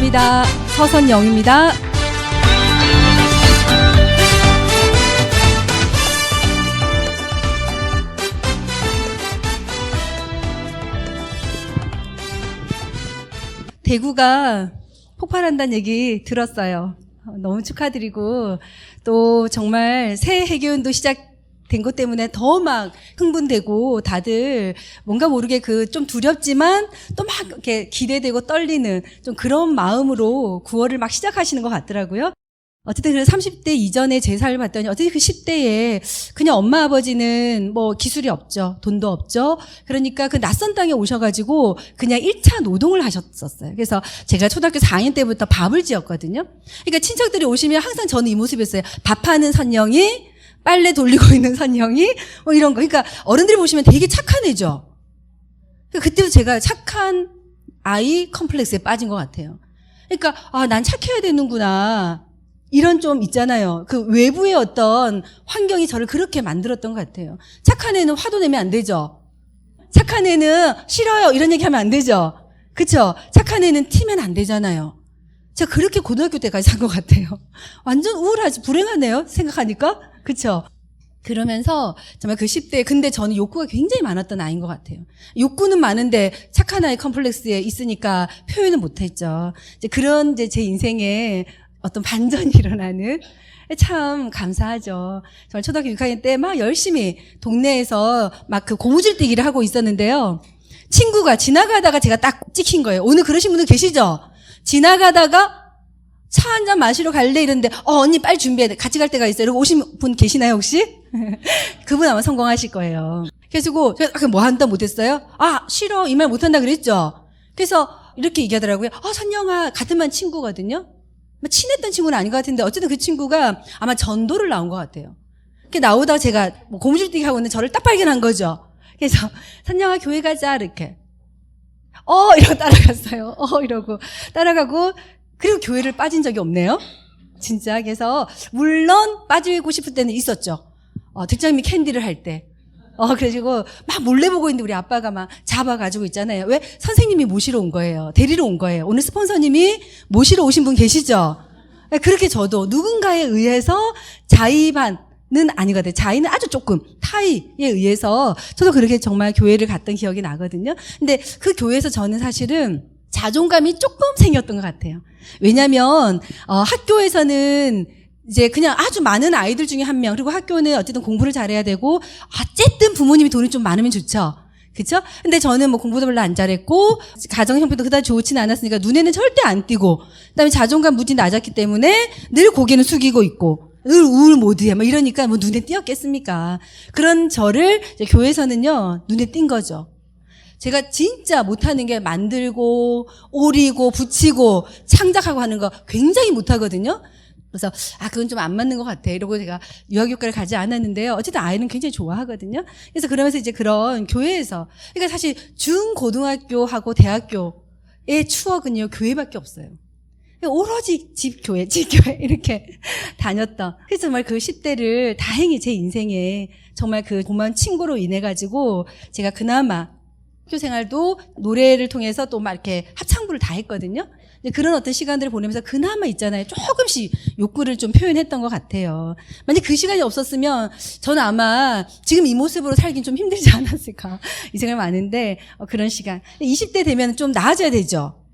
반갑습니다. 서선영입니다. 대구가 폭발한다는 얘기 들었어요. 너무 축하드리고, 또 정말 새 해계운도 시작된 것 때문에 더 막 흥분되고, 다들 뭔가 모르게 좀 두렵지만 또 막 이렇게 기대되고 떨리는 좀 그런 마음으로 9월을 막 시작하시는 것 같더라고요. 어쨌든 그래서 30대 이전에 제 삶을 봤더니 어쨌든 그 10대에 그냥 엄마 아버지는 뭐 기술이 없죠. 돈도 없죠. 그러니까 그 낯선 땅에 오셔가지고 그냥 1차 노동을 하셨었어요. 그래서 제가 초등학교 4학년 때부터 밥을 지었거든요. 그러니까 친척들이 오시면 항상 저는 이 모습이었어요. 밥하는 선영이, 빨래 돌리고 있는 선영이, 뭐 이런 거. 그러니까 어른들이 보시면 되게 착한 애죠. 그러니까 그때도 제가 착한 아이 컴플렉스에 빠진 것 같아요. 그러니까 난 착해야 되는구나. 이런 좀 있잖아요. 그 외부의 어떤 환경이 저를 그렇게 만들었던 것 같아요. 착한 애는 화도 내면 안 되죠. 착한 애는 싫어요. 이런 얘기 하면 안 되죠. 그쵸? 착한 애는 티면 안 되잖아요. 제가 그렇게 고등학교 때까지 산 것 같아요. 완전 우울하지, 불행하네요. 생각하니까. 그쵸? 그러면서 정말 그 10대, 근데 저는 욕구가 굉장히 많았던 아이인 것 같아요. 욕구는 많은데 착한 아이 컴플렉스에 있으니까 표현을 못했죠. 이제 그런 제 인생에 어떤 반전이 일어나는, 참 감사하죠. 정말 초등학교 6학년 때 막 열심히 동네에서 막 그 고무줄 뛰기를 하고 있었는데요. 친구가 지나가다가 제가 딱 찍힌 거예요. 오늘 그러신 분들 계시죠? 지나가다가 차 한잔 마시러 갈래 이랬는데 언니 빨리 준비해. 같이 갈 때가 있어요. 이러고 오신 분 계시나요 혹시? 그분 아마 성공하실 거예요. 그래서 제가 뭐 한다 못했어요? 싫어. 이 말 못한다 그랬죠? 그래서 이렇게 얘기하더라고요. 선영아, 같은 반 친구거든요. 친했던 친구는 아닌 것 같은데 어쨌든 그 친구가 아마 전도를 나온 것 같아요. 그렇게 나오다가 제가 고무줄 뛰기 하고 있는데 저를 딱 발견한 거죠. 그래서 선영아 교회 가자 이렇게 이러고 따라갔어요. 이러고 따라가고, 그리고 교회를 빠진 적이 없네요. 진짜. 그래서 물론 빠지고 싶을 때는 있었죠. 득장미 캔디를 할 때. 그래가지고 막 몰래 보고 있는데 우리 아빠가 막 잡아가지고 있잖아요. 왜? 선생님이 모시러 온 거예요. 데리러 온 거예요. 오늘 스폰서님이 모시러 오신 분 계시죠? 그렇게 저도 누군가에 의해서 자의반은 아니거든요. 자의는 아주 조금, 타의에 의해서 저도 그렇게 정말 교회를 갔던 기억이 나거든요. 근데 그 교회에서 저는 사실은 자존감이 조금 생겼던 것 같아요. 왜냐면 학교에서는 이제 그냥 아주 많은 아이들 중에 한 명, 그리고 학교는 어쨌든 공부를 잘해야 되고, 어쨌든 부모님이 돈이 좀 많으면 좋죠. 그쵸? 근데 저는 뭐 공부도 별로 안 잘했고, 가정 형편도 그다지 좋지는 않았으니까 눈에는 절대 안 띄고, 그다음에 자존감 무지 낮았기 때문에 늘 고개는 숙이고 있고, 늘 우울 모드에 막 이러니까 뭐 눈에 띄었겠습니까? 그런 저를 이제 교회에서는요, 눈에 띈 거죠. 제가 진짜 못하는 게 만들고, 오리고, 붙이고, 창작하고 하는 거 굉장히 못하거든요. 그래서 그건 좀 안 맞는 것 같아 이러고 제가 유아교육과를 가지 않았는데요. 어쨌든 아이는 굉장히 좋아하거든요. 그래서 그러면서 이제 그런 교회에서, 그러니까 사실 중고등학교하고 대학교의 추억은요 교회밖에 없어요. 오로지 집교회 이렇게 다녔던. 그래서 정말 그 10대를 다행히 제 인생에 정말 그 고마운 친구로 인해 가지고 제가 그나마 학교 생활도 노래를 통해서 또 막 이렇게 합창부를 다 했거든요. 그런 어떤 시간들을 보내면서 그나마 있잖아요. 조금씩 욕구를 좀 표현했던 것 같아요. 만약 그 시간이 없었으면 저는 아마 지금 이 모습으로 살긴 좀 힘들지 않았을까 이 생각이 많은데, 그런 시간. 20대 되면 좀 나아져야 되죠.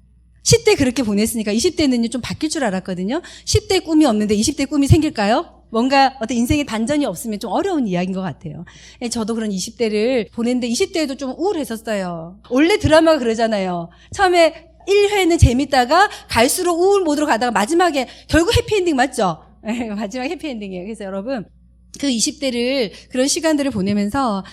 10대 그렇게 보냈으니까 20대는요 좀 바뀔 줄 알았거든요. 10대 꿈이 없는데 20대 꿈이 생길까요? 뭔가 어떤 인생의 반전이 없으면 좀 어려운 이야기인 것 같아요. 저도 그런 20대를 보냈는데 20대에도 좀 우울했었어요. 원래 드라마가 그러잖아요. 처음에 1회는 재밌다가 갈수록 우울 모드로 가다가 마지막에 결국 해피엔딩 맞죠? 마지막 해피엔딩이에요. 그래서 여러분 그 20대를 그런 시간들을 보내면서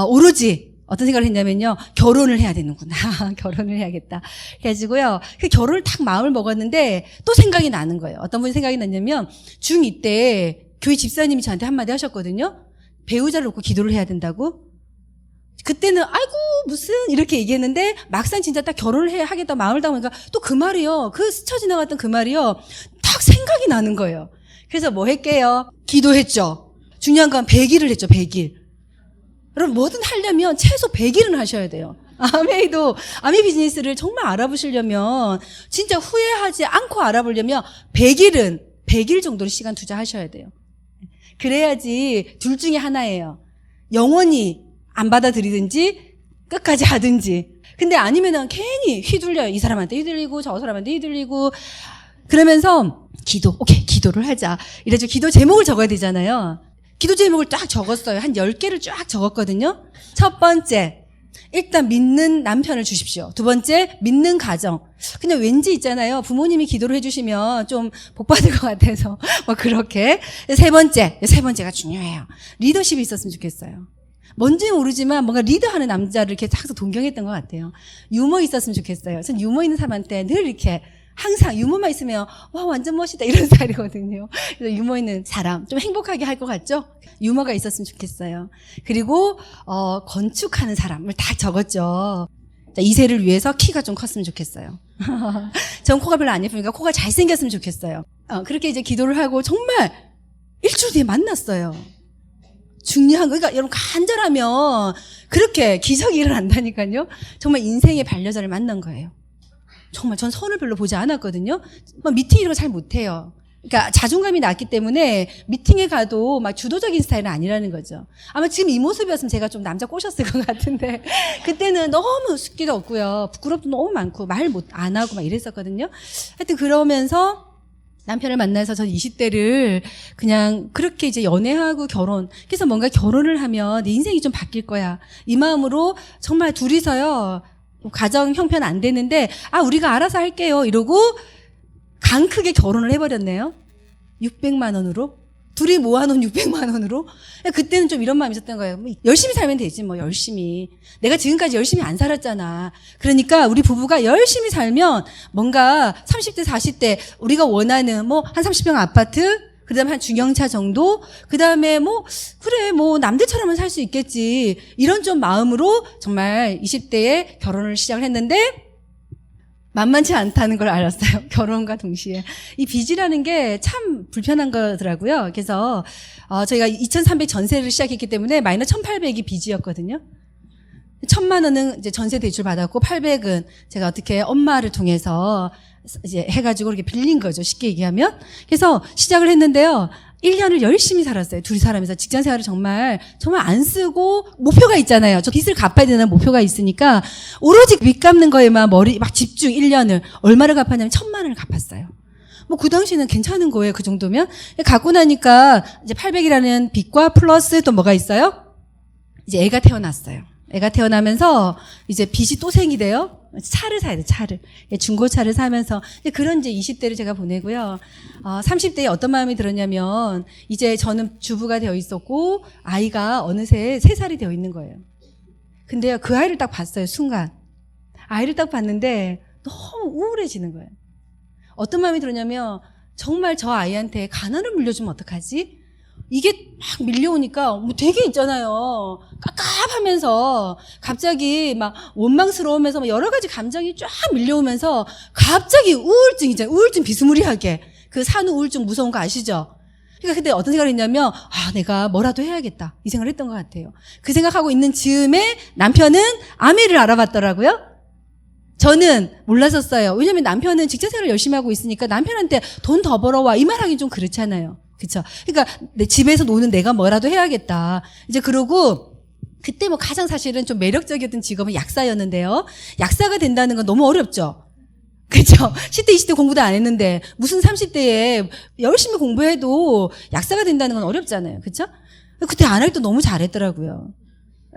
오로지 어떤 생각을 했냐면요. 결혼을 해야 되는구나. 결혼을 해야겠다. 그래가지고요. 그 결혼을 딱 마음을 먹었는데 또 생각이 나는 거예요. 어떤 분이 생각이 났냐면 중2 때 교회 집사님이 저한테 한마디 하셨거든요. 배우자를 놓고 기도를 해야 된다고. 그때는 아이고 무슨 이렇게 얘기했는데 막상 진짜 딱 결혼을 하겠다 마음을 담으니까 또 그 말이요. 그 스쳐 지나갔던 그 말이요. 딱 생각이 나는 거예요. 그래서 뭐 할게요? 기도했죠. 중요한 건 100일을 했죠. 100일. 여러분 뭐든 하려면 최소 100일은 하셔야 돼요. 아메 비즈니스를 정말 알아보시려면, 진짜 후회하지 않고 알아보려면 100일 정도는 시간 투자하셔야 돼요. 그래야지 둘 중에 하나예요. 영원히 안 받아들이든지 끝까지 하든지. 근데 아니면은 괜히 휘둘려요. 이 사람한테 휘둘리고 저 사람한테 휘둘리고. 그러면서 오케이, 기도를 하자. 이래서 기도 제목을 적어야 되잖아요. 기도 제목을 딱 적었어요. 한 10개를 쫙 적었거든요. 첫 번째, 일단 믿는 남편을 주십시오. 두 번째, 믿는 가정. 그냥 왠지 있잖아요. 부모님이 기도를 해주시면 좀 복받을 것 같아서 뭐 그렇게. 세 번째가 중요해요. 리더십이 있었으면 좋겠어요. 뭔지는 모르지만 뭔가 리더하는 남자를 이렇게 항상 동경했던 것 같아요. 유머 있었으면 좋겠어요. 전 유머 있는 사람한테 늘 이렇게 항상 유머만 있으면 와 완전 멋있다 이런 스타일이거든요. 그래서 유머 있는 사람 좀 행복하게 할 것 같죠? 유머가 있었으면 좋겠어요. 그리고 건축하는 사람을 다 적었죠. 자, 2세를 위해서 키가 좀 컸으면 좋겠어요. 전 코가 별로 안 예쁘니까 코가 잘생겼으면 좋겠어요. 그렇게 이제 기도를 하고 정말 일주일 뒤에 만났어요. 중요한 거, 그러니까 여러분 간절하면 그렇게 기적이 일어난다니까요. 정말 인생의 반려자를 만난 거예요. 정말 전 선을 별로 보지 않았거든요. 막 미팅 이런 거 잘 못해요. 그러니까 자존감이 낮기 때문에 미팅에 가도 막 주도적인 스타일은 아니라는 거죠. 아마 지금 이 모습이었으면 제가 좀 남자 꼬셨을 것 같은데 그때는 너무 숫기도 없고요. 부끄럽도 너무 많고 말 안 하고 막 이랬었거든요. 하여튼 그러면서 남편을 만나서 전 20대를 그냥 그렇게 이제 연애하고 결혼. 그래서 뭔가 결혼을 하면 내 인생이 좀 바뀔 거야. 이 마음으로 정말 둘이서요. 가정 형편 안 되는데 우리가 알아서 할게요. 이러고 강 크게 결혼을 해버렸네요. 600만 원으로. 둘이 모아놓은 600만 원으로. 그때는 좀 이런 마음이 있었던 거예요. 열심히 살면 되지 뭐 열심히. 내가 지금까지 열심히 안 살았잖아. 그러니까 우리 부부가 열심히 살면 뭔가 30대 40대 우리가 원하는 뭐 한 30평 아파트 그 다음에 한 중형차 정도 그 다음에 그래 남들처럼은 살 수 있겠지 이런 좀 마음으로 정말 20대에 결혼을 시작을 했는데 만만치 않다는 걸 알았어요. 결혼과 동시에. 이 빚이라는 게 참 불편한 거더라고요. 그래서 저희가 2,300 전세를 시작했기 때문에 마이너스 1,800이 빚이었거든요. 1,000만 원은 이제 전세 대출 받았고 800은 제가 어떻게 엄마를 통해서 이제 해가지고 이렇게 빌린 거죠. 쉽게 얘기하면. 그래서 시작을 했는데요. 1년을 열심히 살았어요. 둘이 살면서 직장 생활을 정말 안 쓰고 목표가 있잖아요. 저 빚을 갚아야 되는 목표가 있으니까 오로지 빚 갚는 거에만 머리 막 집중 1년을 얼마를 갚았냐면 1,000만 원을 갚았어요. 그 당시에는 괜찮은 거예요. 그 정도면. 갖고 나니까 이제 800이라는 빚과 플러스 또 뭐가 있어요? 이제 애가 태어났어요. 애가 태어나면서 이제 빚이 또 생기대요. 차를 사야 돼, 차를. 중고차를 사면서. 그런 이제 20대를 제가 보내고요. 30대에 어떤 마음이 들었냐면, 이제 저는 주부가 되어 있었고, 아이가 어느새 3살이 되어 있는 거예요. 근데요, 그 아이를 딱 봤어요, 순간. 아이를 딱 봤는데, 너무 우울해지는 거예요. 어떤 마음이 들었냐면, 정말 저 아이한테 가난을 물려주면 어떡하지? 이게 막 밀려오니까 되게 있잖아요. 깝깝하면서 갑자기 막 원망스러우면서 막 여러 가지 감정이 쫙 밀려오면서 갑자기 우울증이잖아요. 우울증 비스무리하게. 그 산후 우울증 무서운 거 아시죠? 그러니까 그때 어떤 생각을 했냐면 내가 뭐라도 해야겠다. 이 생각을 했던 것 같아요. 그 생각하고 있는 즈음에 남편은 아메를 알아봤더라고요. 저는 몰랐었어요. 왜냐면 남편은 직장생활을 열심히 하고 있으니까 남편한테 돈 더 벌어와 이 말하기 좀 그렇잖아요. 그쵸? 그러니까 내 집에서 노는 내가 뭐라도 해야겠다. 이제 그러고 그때 가장 사실은 좀 매력적이었던 직업은 약사였는데요. 약사가 된다는 건 너무 어렵죠. 그쵸? 10대, 20대 공부도 안 했는데 무슨 30대에 열심히 공부해도 약사가 된다는 건 어렵잖아요. 그쵸? 그때 안 할 때 너무 잘했더라고요.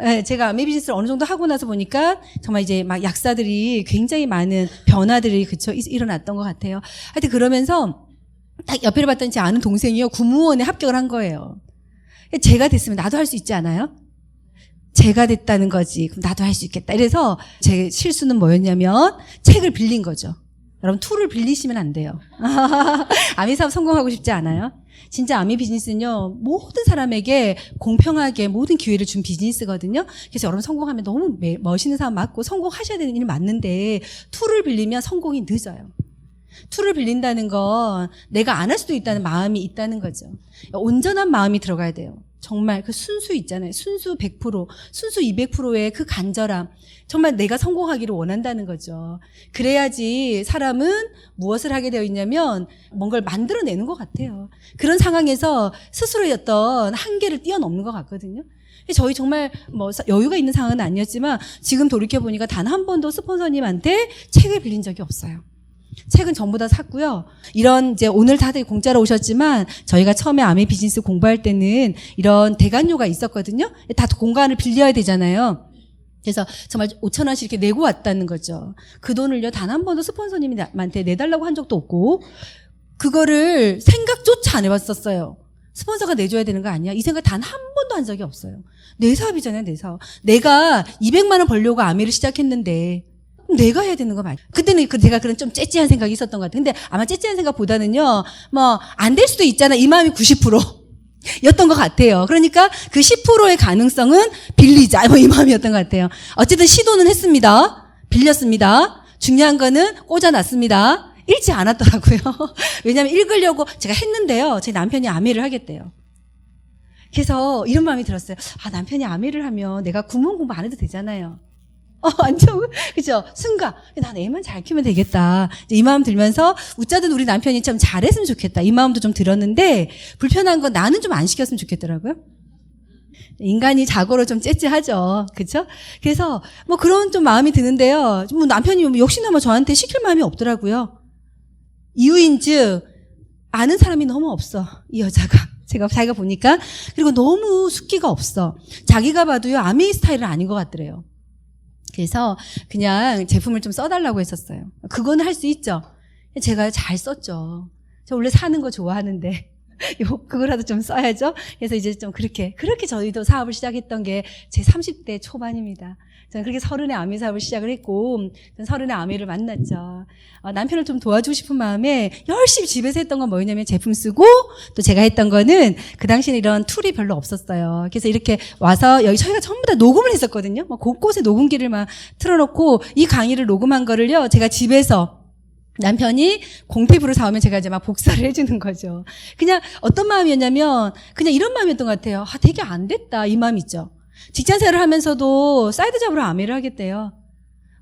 네, 제가 아메 비즈니스를 어느 정도 하고 나서 보니까 정말 이제 막 약사들이 굉장히 많은 변화들이 일어났던 것 같아요. 하여튼 그러면서 딱 옆에를 봤더니 제 아는 동생이요. 구무원에 합격을 한 거예요. 제가 됐으면 나도 할 수 있지 않아요? 제가 됐다는 거지. 그럼 나도 할 수 있겠다. 이래서 제 실수는 뭐였냐면 책을 빌린 거죠. 여러분 툴을 빌리시면 안 돼요. 아미 사업 성공하고 싶지 않아요? 진짜 아미 비즈니스는요. 모든 사람에게 공평하게 모든 기회를 준 비즈니스거든요. 그래서 여러분 성공하면 너무 멋있는 사람 맞고 성공하셔야 되는 일 맞는데 툴을 빌리면 성공이 늦어요. 툴을 빌린다는 건 내가 안 할 수도 있다는 마음이 있다는 거죠. 온전한 마음이 들어가야 돼요. 정말 그 순수 있잖아요. 순수 100%, 순수 200%의 그 간절함. 정말 내가 성공하기를 원한다는 거죠. 그래야지 사람은 무엇을 하게 되어 있냐면 뭔가를 만들어내는 것 같아요. 그런 상황에서 스스로의 어떤 한계를 뛰어넘는 것 같거든요. 저희 정말 뭐 여유가 있는 상황은 아니었지만 지금 돌이켜보니까 단 한 번도 스폰서님한테 책을 빌린 적이 없어요. 책은 전부 다 샀고요. 이런 이제 오늘 다들 공짜로 오셨지만 저희가 처음에 아메 비즈니스 공부할 때는 이런 대관료가 있었거든요. 다 공간을 빌려야 되잖아요. 그래서 정말 5,000원씩 이렇게 내고 왔다는 거죠. 그 돈을요 단 한 번도 스폰서님한테 내달라고 한 적도 없고 그거를 생각조차 안 해봤었어요. 스폰서가 내줘야 되는 거 아니야? 이 생각 단 한 번도 한 적이 없어요. 내 사업이잖아요, 내 사업. 내가 200만 원 벌려고 아메를 시작했는데 내가 해야 되는 거 맞아. 그때는 제가 그런 좀 째째한 생각이 있었던 것 같아요. 근데 아마 째째한 생각보다는요, 뭐 안 될 수도 있잖아. 이 마음이 90% 였던 것 같아요. 그러니까 그 10%의 가능성은 빌리자. 뭐 이 마음이었던 것 같아요. 어쨌든 시도는 했습니다. 빌렸습니다. 중요한 거는 꽂아놨습니다. 읽지 않았더라고요. 왜냐하면 읽으려고 제가 했는데요. 제 남편이 아메를 하겠대요. 그래서 이런 마음이 들었어요. 아, 남편이 아메를 하면 내가 구문 공부 안 해도 되잖아요. 완전, 그죠? 순간, 난 애만 잘 키우면 되겠다. 이 마음 들면서, 웃자든 우리 남편이 참 잘했으면 좋겠다. 이 마음도 좀 들었는데, 불편한 건 나는 좀 안 시켰으면 좋겠더라고요. 인간이 자고로 좀 째째하죠. 그쵸? 그래서, 뭐 그런 좀 마음이 드는데요. 뭐 남편이 역시나 뭐 저한테 시킬 마음이 없더라고요. 이유인즉, 아는 사람이 너무 없어. 이 여자가. 자기가 보니까. 그리고 너무 숙기가 없어. 자기가 봐도요, 아메이 스타일은 아닌 것 같더래요. 그래서 그냥 제품을 좀 써달라고 했었어요. 그거는 할 수 있죠. 제가 잘 썼죠. 저 원래 사는 거 좋아하는데 그거라도 좀 써야죠. 그래서 이제 좀 그렇게 저희도 사업을 시작했던 게 제 30대 초반입니다. 저는 그렇게 30에 아메 사업을 시작을 했고 30에 아메를 만났죠. 남편을 좀 도와주고 싶은 마음에 열심히 집에서 했던 건 뭐였냐면 제품 쓰고 또 제가 했던 거는 그 당시에는 이런 툴이 별로 없었어요. 그래서 이렇게 와서 여기 저희가 전부 다 녹음을 했었거든요. 막 곳곳에 녹음기를 막 틀어놓고 이 강의를 녹음한 거를요 제가 집에서 남편이 공테이프로 사오면 제가 이제 막 복사를 해주는 거죠. 그냥 어떤 마음이었냐면 그냥 이런 마음이었던 것 같아요. 아, 되게 안 됐다. 이 마음 있죠. 직장 생활을 하면서도 사이드 잡으로 아메를 하겠대요.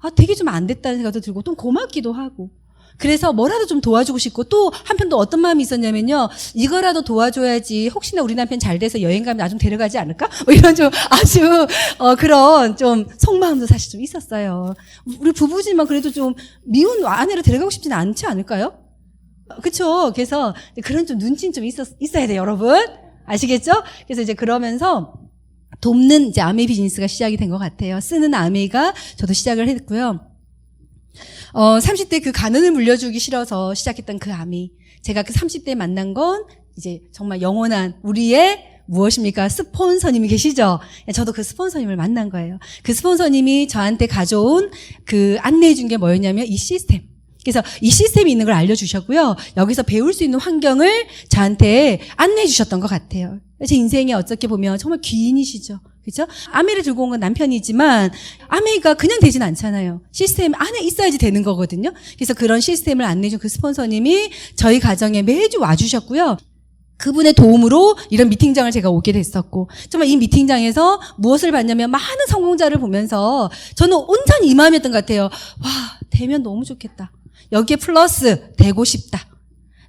아, 되게 좀 안 됐다는 생각도 들고 또 고맙기도 하고. 그래서 뭐라도 좀 도와주고 싶고 또 한편 또 어떤 마음이 있었냐면요. 이거라도 도와줘야지 혹시나 우리 남편 잘 돼서 여행 가면 나 좀 데려가지 않을까? 뭐 이런 좀 아주 그런 좀 속마음도 사실 좀 있었어요. 우리 부부지만 그래도 좀 미운 아내를 데려가고 싶지는 않지 않을까요? 그렇죠. 그래서 그런 좀 눈치는 좀 있어야 돼요, 여러분. 아시겠죠? 그래서 이제 그러면서 돕는 이제 아메 비즈니스가 시작이 된 것 같아요. 쓰는 아메가 저도 시작을 했고요. 30대 그 가난을 물려주기 싫어서 시작했던 그 아미. 제가 그 30대에 만난 건 이제 정말 영원한 우리의 무엇입니까? 스폰서님이 계시죠? 저도 그 스폰서님을 만난 거예요. 그 스폰서님이 저한테 가져온 그 안내해 준 게 뭐였냐면 이 시스템. 그래서 이 시스템이 있는 걸 알려주셨고요. 여기서 배울 수 있는 환경을 저한테 안내해 주셨던 것 같아요. 제 인생에 어떻게 보면 정말 귀인이시죠. 그렇죠? 아메를 들고 온 건 남편이지만 아메가 그냥 되진 않잖아요. 시스템 안에 있어야지 되는 거거든요. 그래서 그런 시스템을 안내해준 그 스폰서님이 저희 가정에 매주 와주셨고요. 그분의 도움으로 이런 미팅장을 제가 오게 됐었고 정말 이 미팅장에서 무엇을 봤냐면 많은 성공자를 보면서 저는 온전히 이 마음이었던 것 같아요. 와, 되면 너무 좋겠다. 여기에 플러스 되고 싶다.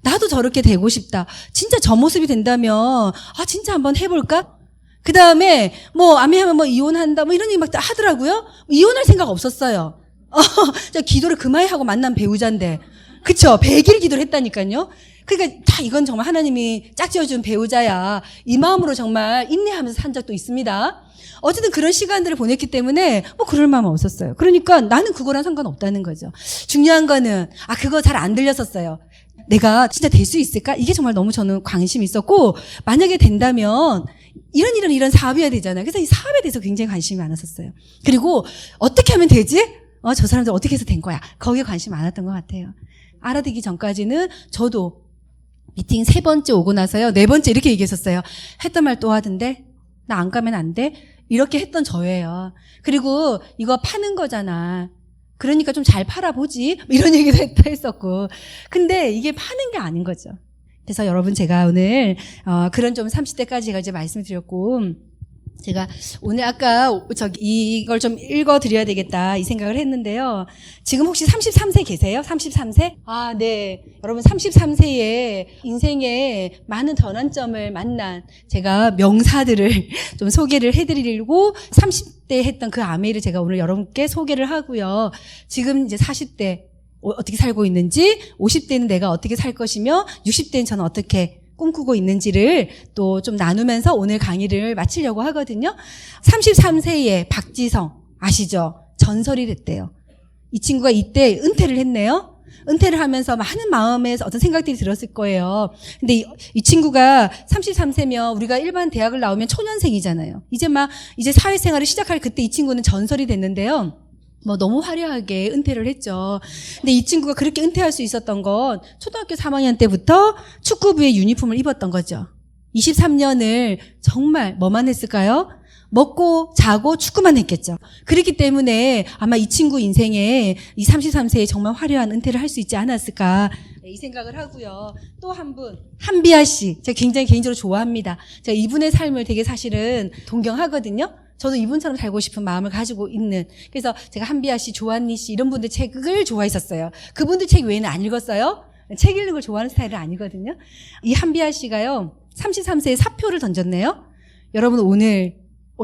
나도 저렇게 되고 싶다. 진짜 저 모습이 된다면 아 진짜 한번 해볼까? 그 다음에 뭐 아메하면 뭐 이혼한다 뭐 이런 얘기 막 하더라고요. 이혼할 생각 없었어요. 저 기도를 그마에 하고 만난 배우자인데 그쵸? 100일 기도를 했다니까요. 그러니까 다 이건 정말 하나님이 짝지어준 배우자야. 이 마음으로 정말 인내하면서 산 적도 있습니다. 어쨌든 그런 시간들을 보냈기 때문에 뭐 그럴 마음은 없었어요. 그러니까 나는 그거랑 상관없다는 거죠. 중요한 거는 그거 잘 안 들렸었어요. 내가 진짜 될 수 있을까? 이게 정말 너무 저는 관심이 있었고 만약에 된다면 이런 사업이어야 되잖아요. 그래서 이 사업에 대해서 굉장히 관심이 많았었어요. 그리고 어떻게 하면 되지? 저 사람들 어떻게 해서 된 거야? 거기에 관심이 많았던 것 같아요. 알아듣기 전까지는 저도 미팅 3번째 오고 나서요. 4번째 이렇게 얘기했었어요. 했던 말 또 하던데 나 안 가면 안 돼? 이렇게 했던 저예요. 그리고 이거 파는 거잖아. 그러니까 좀 잘 팔아보지. 이런 얘기도 했었고. 근데 이게 파는 게 아닌 거죠. 그래서 여러분 제가 오늘 그런 좀 30대까지 제가 이제 말씀드렸고, 제가 오늘 아까 이걸 좀 읽어드려야 되겠다 이 생각을 했는데요. 지금 혹시 33세 계세요? 33세? 아, 네. 여러분 33세에 인생의 많은 전환점을 만난 제가 명사들을 좀 소개를 해드리려고 30대 했던 그 아메이를 제가 오늘 여러분께 소개를 하고요. 지금 이제 40대 어떻게 살고 있는지, 50대는 내가 어떻게 살 것이며 60대는 저는 어떻게 꿈꾸고 있는지를 또 좀 나누면서 오늘 강의를 마치려고 하거든요. 33세에 박지성 아시죠? 전설이 됐대요. 이 친구가 이때 은퇴를 했네요. 은퇴를 하면서 많은 마음에서 어떤 생각들이 들었을 거예요. 근데 이 친구가 33세면 우리가 일반 대학을 나오면 초년생이잖아요. 이제 사회생활을 시작할 그때 이 친구는 전설이 됐는데요. 너무 화려하게 은퇴를 했죠. 근데 이 친구가 그렇게 은퇴할 수 있었던 건 초등학교 3학년 때부터 축구부의 유니폼을 입었던 거죠. 23년을 정말 뭐만 했을까요? 먹고 자고 축구만 했겠죠. 그렇기 때문에 아마 이 친구 인생에 이 33세에 정말 화려한 은퇴를 할 수 있지 않았을까 이 생각을 하고요. 또 한 분, 한비아 씨. 제가 굉장히 개인적으로 좋아합니다. 제가 이분의 삶을 되게 사실은 동경하거든요. 저도 이분처럼 살고 싶은 마음을 가지고 있는. 그래서 제가 한비아 씨, 조한니 씨 이런 분들 책을 좋아했었어요. 그분들 책 외에는 안 읽었어요. 책 읽는 걸 좋아하는 스타일은 아니거든요. 이 한비아 씨가요. 33세에 사표를 던졌네요. 여러분 오늘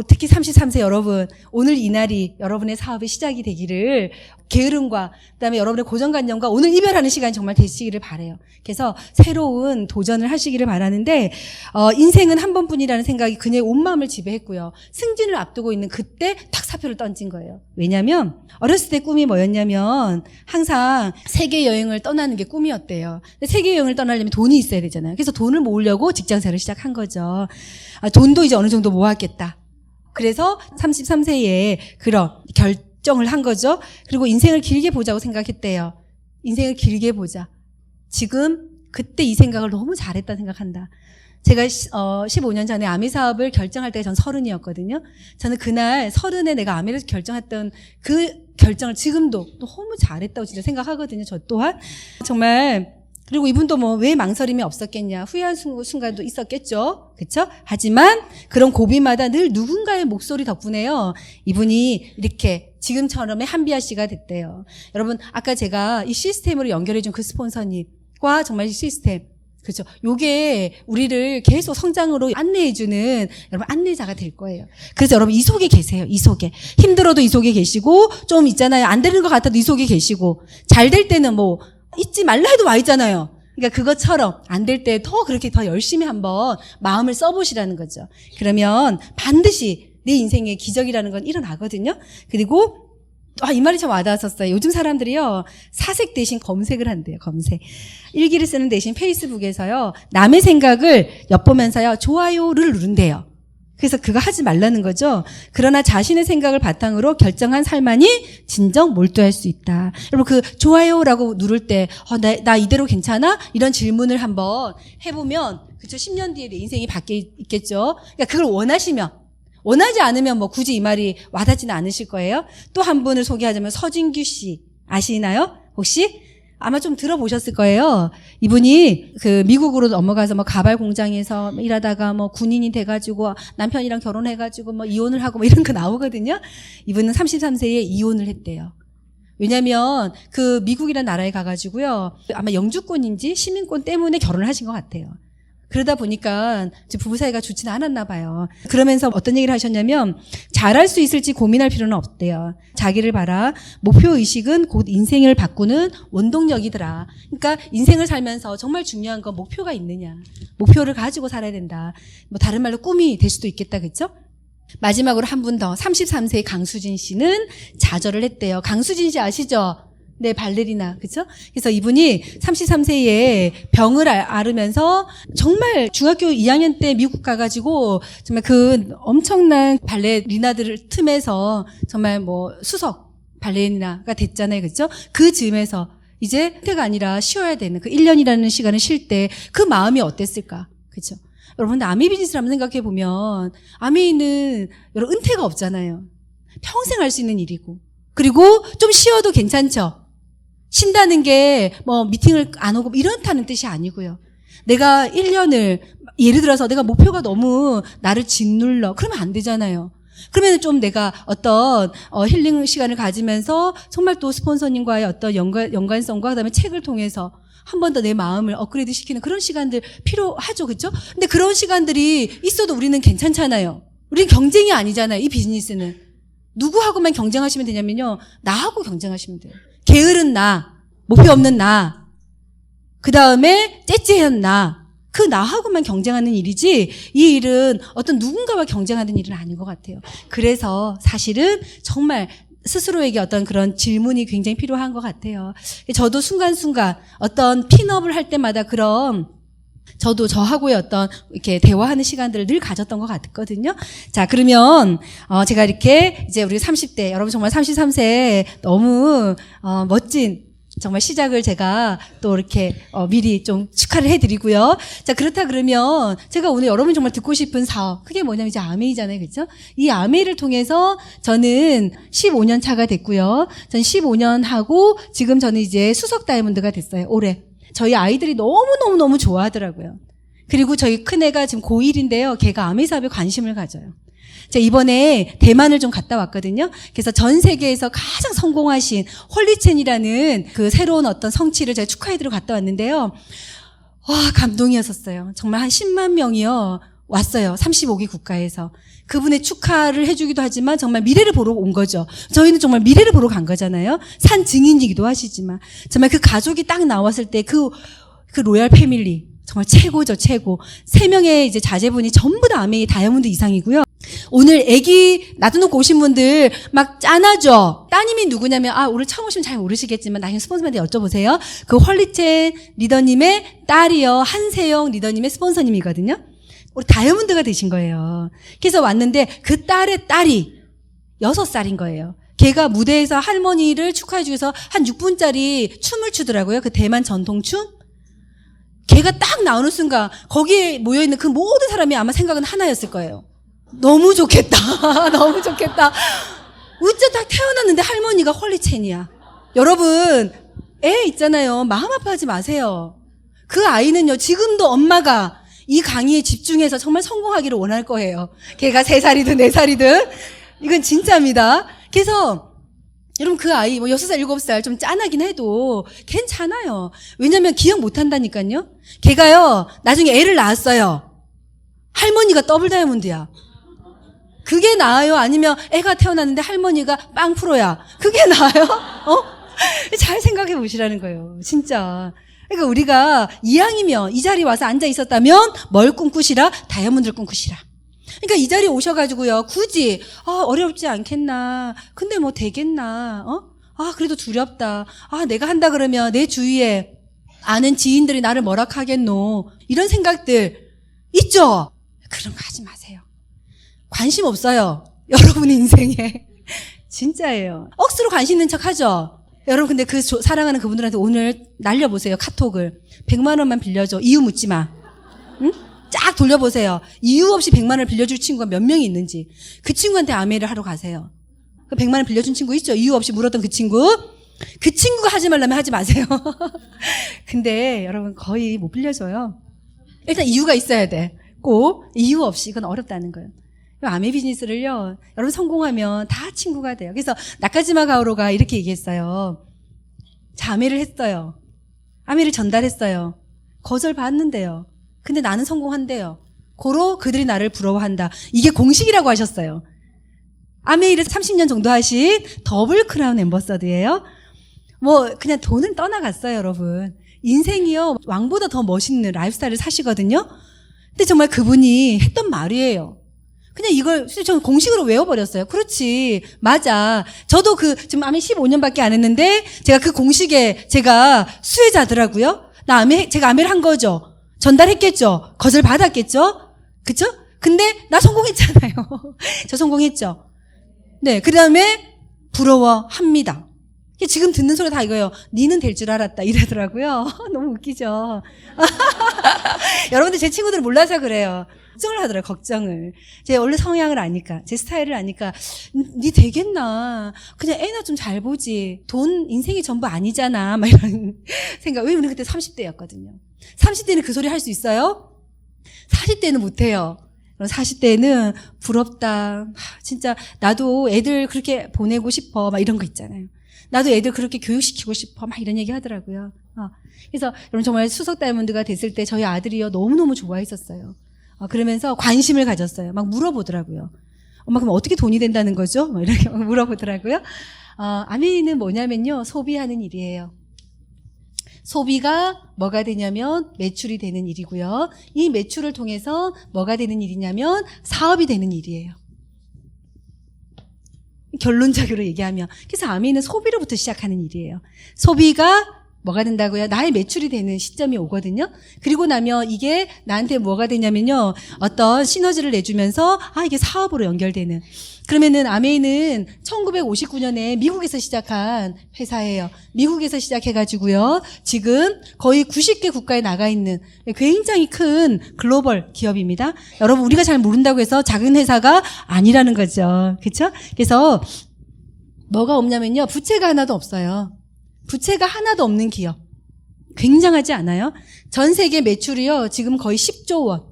특히 33세 여러분, 오늘 이 날이 여러분의 사업의 시작이 되기를, 게으름과 그다음에 여러분의 고정관념과 오늘 이별하는 시간이 정말 되시기를 바라요. 그래서 새로운 도전을 하시기를 바라는데, 인생은 한 번뿐이라는 생각이 그녀의 온 마음을 지배했고요. 승진을 앞두고 있는 그때 딱 사표를 던진 거예요. 왜냐면 어렸을 때 꿈이 뭐였냐면 항상 세계 여행을 떠나는 게 꿈이었대요. 근데 세계 여행을 떠나려면 돈이 있어야 되잖아요. 그래서 돈을 모으려고 직장생활을 시작한 거죠. 돈도 이제 어느 정도 모았겠다. 그래서 33세에 그런 결정을 한 거죠. 그리고 인생을 길게 보자고 생각했대요. 인생을 길게 보자. 지금 그때 이 생각을 너무 잘했다 생각한다. 제가 15년 전에 아미 사업을 결정할 때가 전 30이었거든요. 저는 그날 30에 내가 아미를 결정했던 그 결정을 지금도 너무 잘했다고 진짜 생각하거든요. 저 또한. 정말. 그리고 이분도 왜 망설임이 없었겠냐. 후회한 순간도 있었겠죠. 그렇죠? 하지만 그런 고비마다 늘 누군가의 목소리 덕분에요. 이분이 이렇게 지금처럼의 한비아 씨가 됐대요. 여러분 아까 제가 이 시스템으로 연결해준 그 스폰서님과 정말 이 시스템. 그렇죠. 요게 우리를 계속 성장으로 안내해주는 여러분 안내자가 될 거예요. 그래서 여러분 이 속에 계세요. 이 속에. 힘들어도 이 속에 계시고 좀 있잖아요. 안 되는 것 같아도 이 속에 계시고 잘 될 때는 잊지 말라 해도 와 있잖아요. 그러니까 그것처럼 안 될 때 그렇게 더 열심히 한번 마음을 써보시라는 거죠. 그러면 반드시 내 인생의 기적이라는 건 일어나거든요. 그리고 이 말이 참 와닿았었어요. 요즘 사람들이요 사색 대신 검색을 한대요. 검색. 일기를 쓰는 대신 페이스북에서요 남의 생각을 엿보면서요 좋아요를 누른대요. 그래서 그거 하지 말라는 거죠. 그러나 자신의 생각을 바탕으로 결정한 삶만이 진정 몰두할 수 있다. 여러분 그 좋아요라고 누를 때 나 이대로 괜찮아? 이런 질문을 한번 해보면 그쵸 10년 뒤에 내 인생이 바뀌어 있겠죠. 그러니까 그걸 원하시면 원하지 않으면 굳이 이 말이 와닿지는 않으실 거예요. 또 한 분을 소개하자면 서진규 씨 아시나요? 혹시? 아마 좀 들어보셨을 거예요. 이분이 미국으로 넘어가서 가발 공장에서 일하다가 군인이 돼가지고 남편이랑 결혼해가지고 이혼을 하고 이런 거 나오거든요. 이분은 33세에 이혼을 했대요. 왜냐면 미국이라는 나라에 가가지고요. 아마 영주권인지 시민권 때문에 결혼을 하신 것 같아요. 그러다 보니까 부부 사이가 좋지는 않았나 봐요. 그러면서 어떤 얘기를 하셨냐면 잘할 수 있을지 고민할 필요는 없대요. 자기를 봐라. 목표의식은 곧 인생을 바꾸는 원동력이더라. 그러니까 인생을 살면서 정말 중요한 건 목표가 있느냐. 목표를 가지고 살아야 된다. 다른 말로 꿈이 될 수도 있겠다. 그렇죠? 마지막으로 한 분 더 33세의 강수진 씨는 좌절을 했대요. 강수진 씨 아시죠? 네, 발레리나. 그쵸? 그래서 이분이 33세에 병을 앓으면서 정말 중학교 2학년 때 미국 가가지고 정말 엄청난 발레리나들 틈에서 정말 수석 발레리나가 됐잖아요. 그쵸? 그 즈음에서 이제 은퇴가 아니라 쉬어야 되는 1년이라는 시간을 쉴 때 그 마음이 어땠을까? 그쵸? 여러분, 아미 비즈니스를 한번 생각해보면 아미는 여러분 은퇴가 없잖아요. 평생 할 수 있는 일이고. 그리고 좀 쉬어도 괜찮죠? 쉰다는 게 미팅을 안 오고 이렇다는 뜻이 아니고요. 내가 1년을 예를 들어서 내가 목표가 너무 나를 짓눌러. 그러면 안 되잖아요. 그러면 좀 내가 어떤 힐링 시간을 가지면서 정말 또 스폰서님과의 어떤 연관성과 그다음에 책을 통해서 한 번 더 내 마음을 업그레이드 시키는 그런 시간들 필요하죠. 그렇죠? 근데 그런 시간들이 있어도 우리는 괜찮잖아요. 우리는 경쟁이 아니잖아요. 이 비즈니스는. 누구하고만 경쟁하시면 되냐면요. 나하고 경쟁하시면 돼요. 게으른 나, 목표 없는 나, 그 다음에 째째한 나, 그 나하고만 경쟁하는 일이지 이 일은 어떤 누군가와 경쟁하는 일은 아닌 것 같아요. 그래서 사실은 정말 스스로에게 어떤 그런 질문이 굉장히 필요한 것 같아요. 저도 순간순간 어떤 핀업을 할 때마다 그런 저도 저하고의 어떤 이렇게 대화하는 시간들을 늘 가졌던 것 같거든요. 자, 그러면 제가 이렇게 이제 우리 30대 여러분 정말 33세 너무 멋진 정말 시작을 제가 또 이렇게 미리 좀 축하를 해드리고요. 자, 그렇다 그러면 제가 오늘 여러분 정말 듣고 싶은 사업 그게 뭐냐면 이제 아메이잖아요, 그렇죠? 이 아메이를 통해서 저는 15년 차가 됐고요. 전 15년 하고 지금 저는 이제 수석 다이아몬드가 됐어요, 올해. 저희 아이들이 너무 좋아하더라고요. 그리고 저희 큰애가 지금 고1인데요. 걔가 아메이 사업에 관심을 가져요. 제가 이번에 대만을 좀 갔다 왔거든요. 그래서 전 세계에서 가장 성공하신 홀리첸이라는 그 새로운 어떤 성취를 제가 축하해드리러 갔다 왔는데요. 와, 감동이었었어요. 정말 한 10만 명이요. 왔어요. 35개 국가에서. 그분의 축하를 해주기도 하지만 정말 미래를 보러 온 거죠. 저희는 정말 미래를 보러 간 거잖아요. 산 증인이기도 하시지만. 정말 그 가족이 딱 나왔을 때 그 로얄 패밀리. 정말 최고죠, 최고. 3명의 이제 자제분이 전부 다 아메이 다이아몬드 이상이고요. 오늘 애기 놔두놓고 오신 분들 막 짠하죠? 따님이 누구냐면, 오늘 처음 오시면 잘 모르시겠지만, 나중에 스폰서한테 여쭤보세요. 그 헐리첸 리더님의 딸이요. 한세영 리더님의 스폰서님이거든요. 우리 다이아몬드가 되신 거예요. 그래서 왔는데, 그 딸의 딸이 6살인 거예요. 걔가 무대에서 할머니를 축하해주기 위해서 한 6분짜리 춤을 추더라고요. 그 대만 전통춤. 걔가 딱 나오는 순간 거기에 모여있는 그 모든 사람이 아마 생각은 하나였을 거예요. 너무 좋겠다. 너무 좋겠다. 어째 딱 태어났는데 할머니가 헐리첸이야. 여러분, 애 있잖아요. 마음 아파하지 마세요. 그 아이는요, 지금도 엄마가 이 강의에 집중해서 정말 성공하기를 원할 거예요. 걔가 3살이든 4살이든. 이건 진짜입니다. 그래서 여러분 그 아이 6살 7살 좀 짠하긴 해도 괜찮아요. 왜냐면 기억 못 한다니까요. 걔가요 나중에 애를 낳았어요. 할머니가 더블 다이아몬드야. 그게 나아요? 아니면 애가 태어났는데 할머니가 빵 프로야. 그게 나아요? 잘 생각해 보시라는 거예요. 진짜. 그러니까 우리가 이왕이면 이 자리에 와서 앉아 있었다면 뭘 꿈꾸시라? 다이아몬드를 꿈꾸시라. 그러니까 이 자리에 오셔가지고요, 굳이, 어렵지 않겠나. 근데 뭐 되겠나. 그래도 두렵다. 내가 한다 그러면 내 주위에 아는 지인들이 나를 뭐라 하겠노. 이런 생각들 있죠? 그런 거 하지 마세요. 관심 없어요. 여러분 인생에. 진짜예요. 억수로 관심 있는 척 하죠? 여러분 근데 그 사랑하는 그분들한테 오늘 날려보세요. 카톡을. 100만 원만 빌려줘. 이유 묻지 마. 응? 쫙 돌려보세요. 이유 없이 100만 원을 빌려줄 친구가 몇 명이 있는지. 그 친구한테 아메이를 하러 가세요. 그 100만 원 빌려준 친구 있죠? 이유 없이 물었던 그 친구. 그 친구가 하지 말라면 하지 마세요. 근데 여러분 거의 못 빌려줘요. 일단 이유가 있어야 돼. 꼭 이유 없이. 이건 어렵다는 거예요. 아메이 비즈니스를요, 여러분 성공하면 다 친구가 돼요. 그래서 나카지마 가오로가 이렇게 얘기했어요. 자, 아메이를 했어요. 아메이를 전달했어요. 거절 받는데요. 근데 나는 성공한대요. 고로 그들이 나를 부러워한다. 이게 공식이라고 하셨어요. 아메이를 30년 정도 하신 더블 크라운 앰버서드예요. 그냥 돈은 떠나갔어요, 여러분. 인생이요, 왕보다 더 멋있는 라이프스타일을 사시거든요. 근데 정말 그분이 했던 말이에요. 그냥 이걸 저는 공식으로 외워버렸어요. 그렇지, 맞아. 저도 지금 아메이 15년밖에 안 했는데 제가 그 공식에 제가 수혜자더라고요. 제가 아메이를 한 거죠. 전달했겠죠. 거절 받았겠죠. 그쵸? 근데 나 성공했잖아요. 저 성공했죠. 네, 그 다음에 부러워합니다. 지금 듣는 소리 다 이거예요. 니는 될 줄 알았다 이러더라고요. 너무 웃기죠. 여러분들 제 친구들은 몰라서 그래요. 걱정을 하더라고요. 걱정을. 제 원래 성향을 아니까, 제 스타일을 아니까 니 되겠나. 그냥 애나 좀 잘 보지. 돈 인생이 전부 아니잖아. 막 이런 생각. 왜냐면 그때 30대였거든요. 30대는 그 소리 할 수 있어요? 40대는 못해요. 40대는 부럽다. 진짜 나도 애들 그렇게 보내고 싶어. 막 이런 거 있잖아요. 나도 애들 그렇게 교육시키고 싶어. 막 이런 얘기 하더라고요. 그래서 여러분 정말 수석 다이아몬드가 됐을 때 저희 아들이요 너무너무 좋아했었어요. 그러면서 관심을 가졌어요. 막 물어보더라고요. 엄마 그럼 어떻게 돈이 된다는 거죠? 막 이렇게 물어보더라고요. 아멘은 뭐냐면요. 소비하는 일이에요. 소비가 뭐가 되냐면 매출이 되는 일이고요. 이 매출을 통해서 뭐가 되는 일이냐면 사업이 되는 일이에요. 결론적으로 얘기하면. 그래서 아멘은 소비로부터 시작하는 일이에요. 소비가 뭐가 된다고요? 나의 매출이 되는 시점이 오거든요. 그리고 나면 이게 나한테 뭐가 되냐면요. 어떤 시너지를 내주면서 이게 사업으로 연결되는. 그러면은 아메이는 1959년에 미국에서 시작한 회사예요. 미국에서 시작해가지고요. 지금 거의 90개 국가에 나가 있는 굉장히 큰 글로벌 기업입니다. 여러분 우리가 잘 모른다고 해서 작은 회사가 아니라는 거죠. 그렇죠? 그래서 뭐가 없냐면요. 부채가 하나도 없어요. 부채가 하나도 없는 기업. 굉장하지 않아요? 전 세계 매출이요. 지금 거의 10조 원.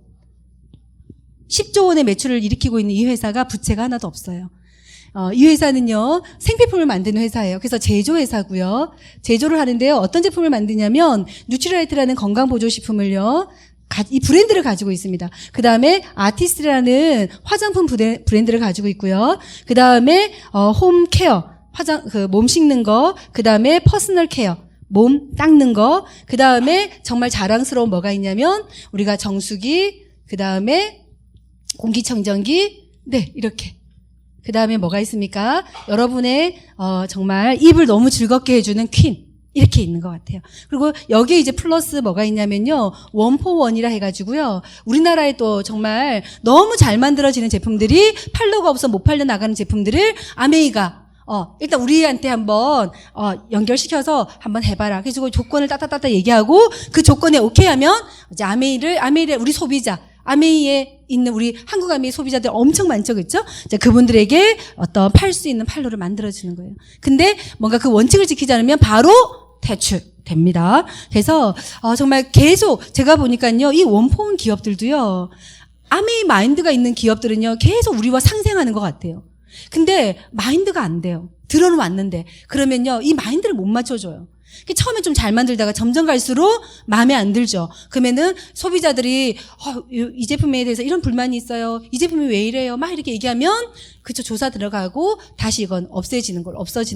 10조 원의 매출을 일으키고 있는 이 회사가 부채가 하나도 없어요. 이 회사는요. 생필품을 만드는 회사예요. 그래서 제조회사고요. 제조를 하는데요. 어떤 제품을 만드냐면 뉴트리라이트라는 건강보조식품을요. 이 브랜드를 가지고 있습니다. 그 다음에 아티스트라는 화장품 브랜드를 가지고 있고요. 그 다음에 홈케어. 몸 씻는 거, 그 다음에 퍼스널 케어, 몸 닦는 거, 그 다음에 정말 자랑스러운 뭐가 있냐면, 우리가 정수기, 그 다음에 공기청정기, 네, 이렇게. 그 다음에 뭐가 있습니까? 여러분의, 정말 입을 너무 즐겁게 해주는 퀸. 이렇게 있는 것 같아요. 그리고 여기에 이제 플러스 뭐가 있냐면요. 원포원이라 해가지고요. 우리나라에 또 정말 너무 잘 만들어지는 제품들이 팔로가 없어 못 팔려 나가는 제품들을 아메이가 일단 우리한테 한번 연결시켜서 한번 해봐라. 그래서 조건을 따따따따 얘기하고 그 조건에 오케이 하면 이제 아메이를 우리 소비자, 아메이에 있는 우리 한국 아메이 소비자들 엄청 많죠, 그렇죠? 그분들에게 어떤 팔 수 있는 판로를 만들어주는 거예요. 근데 뭔가 그 원칙을 지키지 않으면 바로 퇴출됩니다. 그래서 정말 계속 제가 보니까요, 이 원포원 기업들도요, 아메이 마인드가 있는 기업들은요, 계속 우리와 상생하는 것 같아요. 근데 마인드가 안 돼요. 들어는 왔는데 그러면요 이 마인드를 못 맞춰줘요. 처음에 좀 잘 만들다가 점점 갈수록 마음에 안 들죠. 그러면은 소비자들이 이 제품에 대해서 이런 불만이 있어요. 이 제품이 왜 이래요? 막 이렇게 얘기하면 그쵸 조사 들어가고 다시 이건 없어지는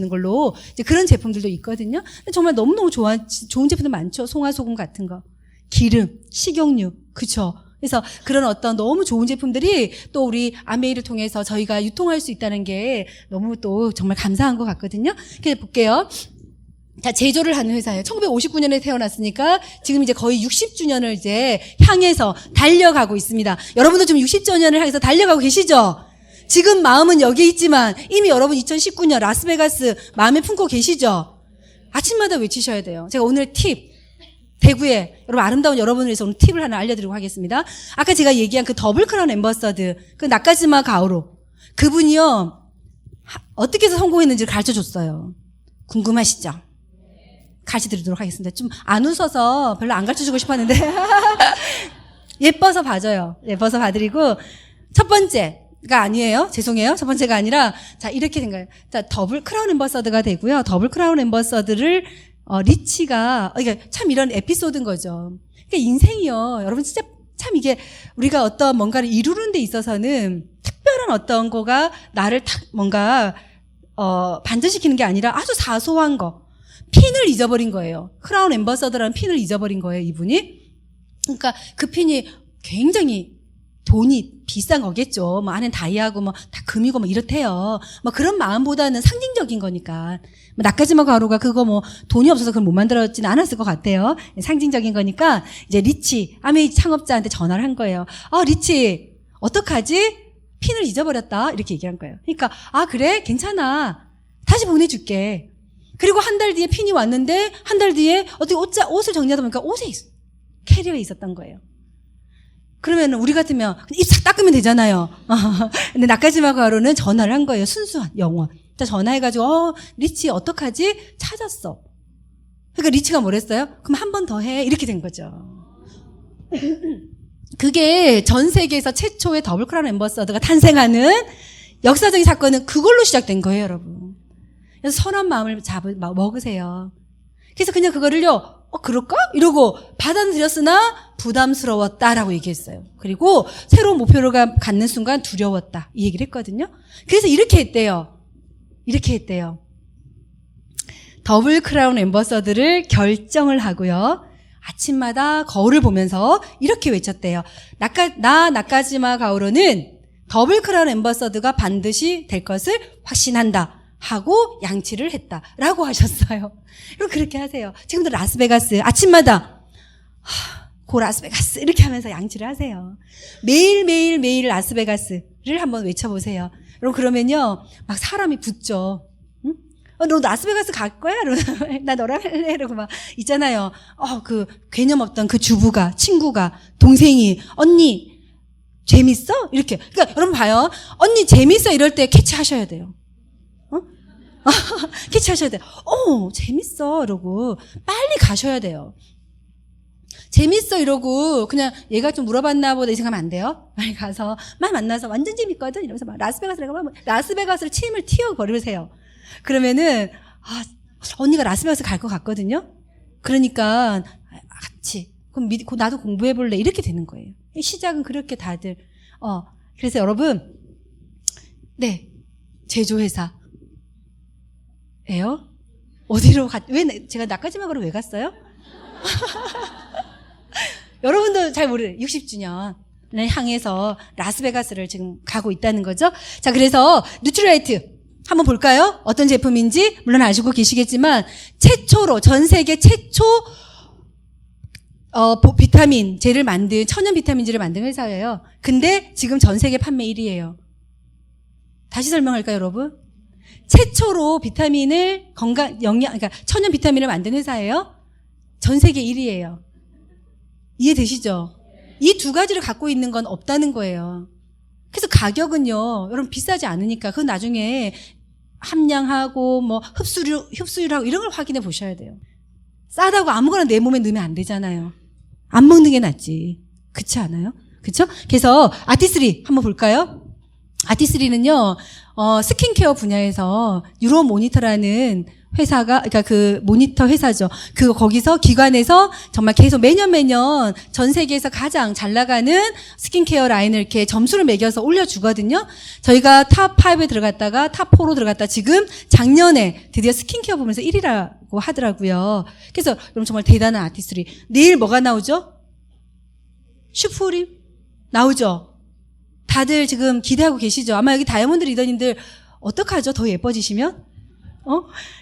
걸로 이제 그런 제품들도 있거든요. 근데 정말 너무너무 좋은 제품도 많죠. 송화소금 같은 거, 기름, 식용유, 그쵸. 그래서 그런 어떤 너무 좋은 제품들이 또 우리 아메이를 통해서 저희가 유통할 수 있다는 게 너무 또 정말 감사한 것 같거든요. 그래서 볼게요. 자, 제조를 하는 회사예요. 1959년에 태어났으니까 지금 이제 거의 60주년을 이제 향해서 달려가고 있습니다. 여러분도 지금 60주년을 향해서 달려가고 계시죠? 지금 마음은 여기에 있지만 이미 여러분 2019년 라스베가스 마음에 품고 계시죠? 아침마다 외치셔야 돼요. 제가 오늘 팁. 대구에 여러분 아름다운 여러분을 위해서 오늘 팁을 하나 알려드리고 하겠습니다. 아까 제가 얘기한 그 더블 크라운 앰버서드 그 나카지마 가오로 그분이요 어떻게 해서 성공했는지를 가르쳐줬어요. 궁금하시죠? 가르쳐드리도록 하겠습니다. 좀 안 웃어서 별로 안 가르쳐주고 싶었는데 예뻐서 봐줘요. 예뻐서 봐드리고 첫 번째가 아니에요. 죄송해요. 첫 번째가 아니라 자 이렇게 된 거예요. 자 더블 크라운 앰버서드가 되고요. 더블 크라운 앰버서드를 리치가, 그러니까 참 이런 에피소드인 거죠. 그러니까 인생이요. 여러분 진짜 참 이게 우리가 어떤 뭔가를 이루는 데 있어서는 특별한 어떤 거가 나를 뭔가, 반전시키는 게 아니라 아주 사소한 거. 핀을 잊어버린 거예요. 크라운 앰버서더라는 핀을 잊어버린 거예요, 이분이. 그러니까 그 핀이 굉장히 돈이 비싼 거겠죠. 뭐 안엔 다이아고 뭐 다 금이고 뭐 이렇대요. 뭐 그런 마음보다는 상징적인 거니까. 뭐 나카지마 가루가 그거 뭐 돈이 없어서 그걸 못 만들었지는 않았을 것 같아요. 상징적인 거니까 이제 리치 아메이 창업자한테 전화를 한 거예요. 리치 어떡하지? 핀을 잊어버렸다. 이렇게 얘기한 거예요. 그러니까 그래 괜찮아. 다시 보내줄게. 그리고 한 달 뒤에 핀이 왔는데 한 달 뒤에 어떻게 옷을 정리하다 보니까 옷에 캐리어에 있었던 거예요. 그러면 우리 같으면 입 싹 닦으면 되잖아요. 근데 나까지마 가루는 전화를 한 거예요. 순수한 영어. 전화해가지고 리치 어떡하지? 찾았어. 그러니까 리치가 뭐랬어요? 그럼 한 번 더 해. 이렇게 된 거죠. 그게 전 세계에서 최초의 더블 크라운 앰버서더가 탄생하는 역사적인 사건은 그걸로 시작된 거예요, 여러분. 그래서 선한 마음을 먹으세요. 그래서 그냥 그거를요, 그럴까? 이러고 받아들였으나 부담스러웠다라고 얘기했어요. 그리고 새로운 목표를 갖는 순간 두려웠다. 이 얘기를 했거든요. 그래서 이렇게 했대요. 더블 크라운 앰버서더를 결정을 하고요. 아침마다 거울을 보면서 이렇게 외쳤대요. 나카지마 가오로는 더블 크라운 앰버서더가 반드시 될 것을 확신한다 하고 양치를 했다라고 하셨어요. 그럼 그렇게 하세요. 지금도 라스베가스 아침마다 고 라스베가스 이렇게 하면서 양치를 하세요. 매일 라스베가스를 한번 외쳐보세요. 여러분 그러면요 막 사람이 붙죠. 너 라스베가스 갈 거야? 나 너랑 할래? 이러고 막 있잖아요. 그 개념 없던 그 주부가, 친구가, 동생이, 언니, 재밌어? 이렇게. 그러니까 여러분 봐요. 언니 재밌어? 이럴 때 캐치하셔야 돼요. 캐치하셔야 돼요. 재밌어. 이러고 빨리 가셔야 돼요. 재밌어 이러고 그냥 얘가 좀 물어봤나 보다 이 생각하면 안 돼요. 빨리 가서 막 만나서 완전 재밌거든 이러면서 막 라스베가스를 침을 튀어버리세요. 그러면은 언니가 라스베가스 갈 것 같거든요. 그러니까 같이 그럼 나도 공부해볼래 이렇게 되는 거예요. 시작은 그렇게 다들 그래서 여러분 네 제조회사예요. 어디로 왜 제가 나까지막으로 왜 갔어요? 여러분도 잘 모르는 60주년을 향해서 라스베가스를 지금 가고 있다는 거죠. 자, 그래서 뉴트리라이트 한번 볼까요? 어떤 제품인지 물론 아시고 계시겠지만 최초로 전 세계 최초 비타민제를 만든 천연 비타민제를 만든 회사예요. 근데 지금 전 세계 판매 1위예요. 다시 설명할까요, 여러분? 최초로 비타민을 그러니까 천연 비타민을 만든 회사예요. 전 세계 1위예요. 이해되시죠? 이 두 가지를 갖고 있는 건 없다는 거예요. 그래서 가격은요, 여러분 비싸지 않으니까 그건 나중에 함량하고 뭐 흡수율하고 이런 걸 확인해 보셔야 돼요. 싸다고 아무거나 내 몸에 넣으면 안 되잖아요. 안 먹는 게 낫지. 그렇지 않아요? 그렇죠? 그래서 아티스리 한번 볼까요? 아티스리는요, 스킨케어 분야에서 유로모니터라는 회사가, 그러니까 그 모니터 회사죠. 거기서 기관에서 정말 계속 매년 전 세계에서 가장 잘 나가는 스킨케어 라인을 이렇게 점수를 매겨서 올려주거든요. 저희가 탑5에 들어갔다가 탑4로 들어갔다 지금 작년에 드디어 스킨케어 부문에서 1위라고 하더라고요. 그래서 여러분 정말 대단한 아티스트리. 내일 뭐가 나오죠? 슈프림 나오죠? 다들 지금 기대하고 계시죠? 아마 여기 다이아몬드 리더님들 어떡하죠? 더 예뻐지시면?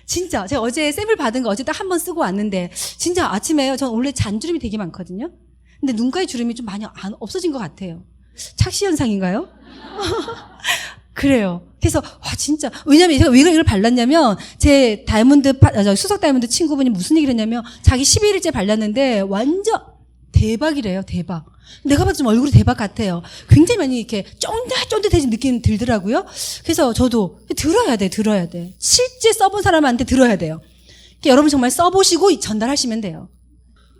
진짜 제가 어제 샘플 받은 거 어제 딱 한 번 쓰고 왔는데 진짜 아침에요. 전 원래 잔주름이 되게 많거든요. 근데 눈가에 주름이 좀 많이 없어진 것 같아요. 착시 현상인가요? 그래요. 그래서 진짜 왜냐면 제가 왜 이걸 발랐냐면 제 수석 다이아몬드 친구분이 무슨 얘기를 했냐면 자기 11일째 발랐는데 완전 대박이래요. 대박. 내가 봐도 좀 얼굴이 대박 같아요. 굉장히 많이 이렇게 쫀득해진 느낌 들더라고요. 그래서 저도 들어야 돼. 실제 써본 사람한테 들어야 돼요. 여러분 정말 써보시고 전달하시면 돼요.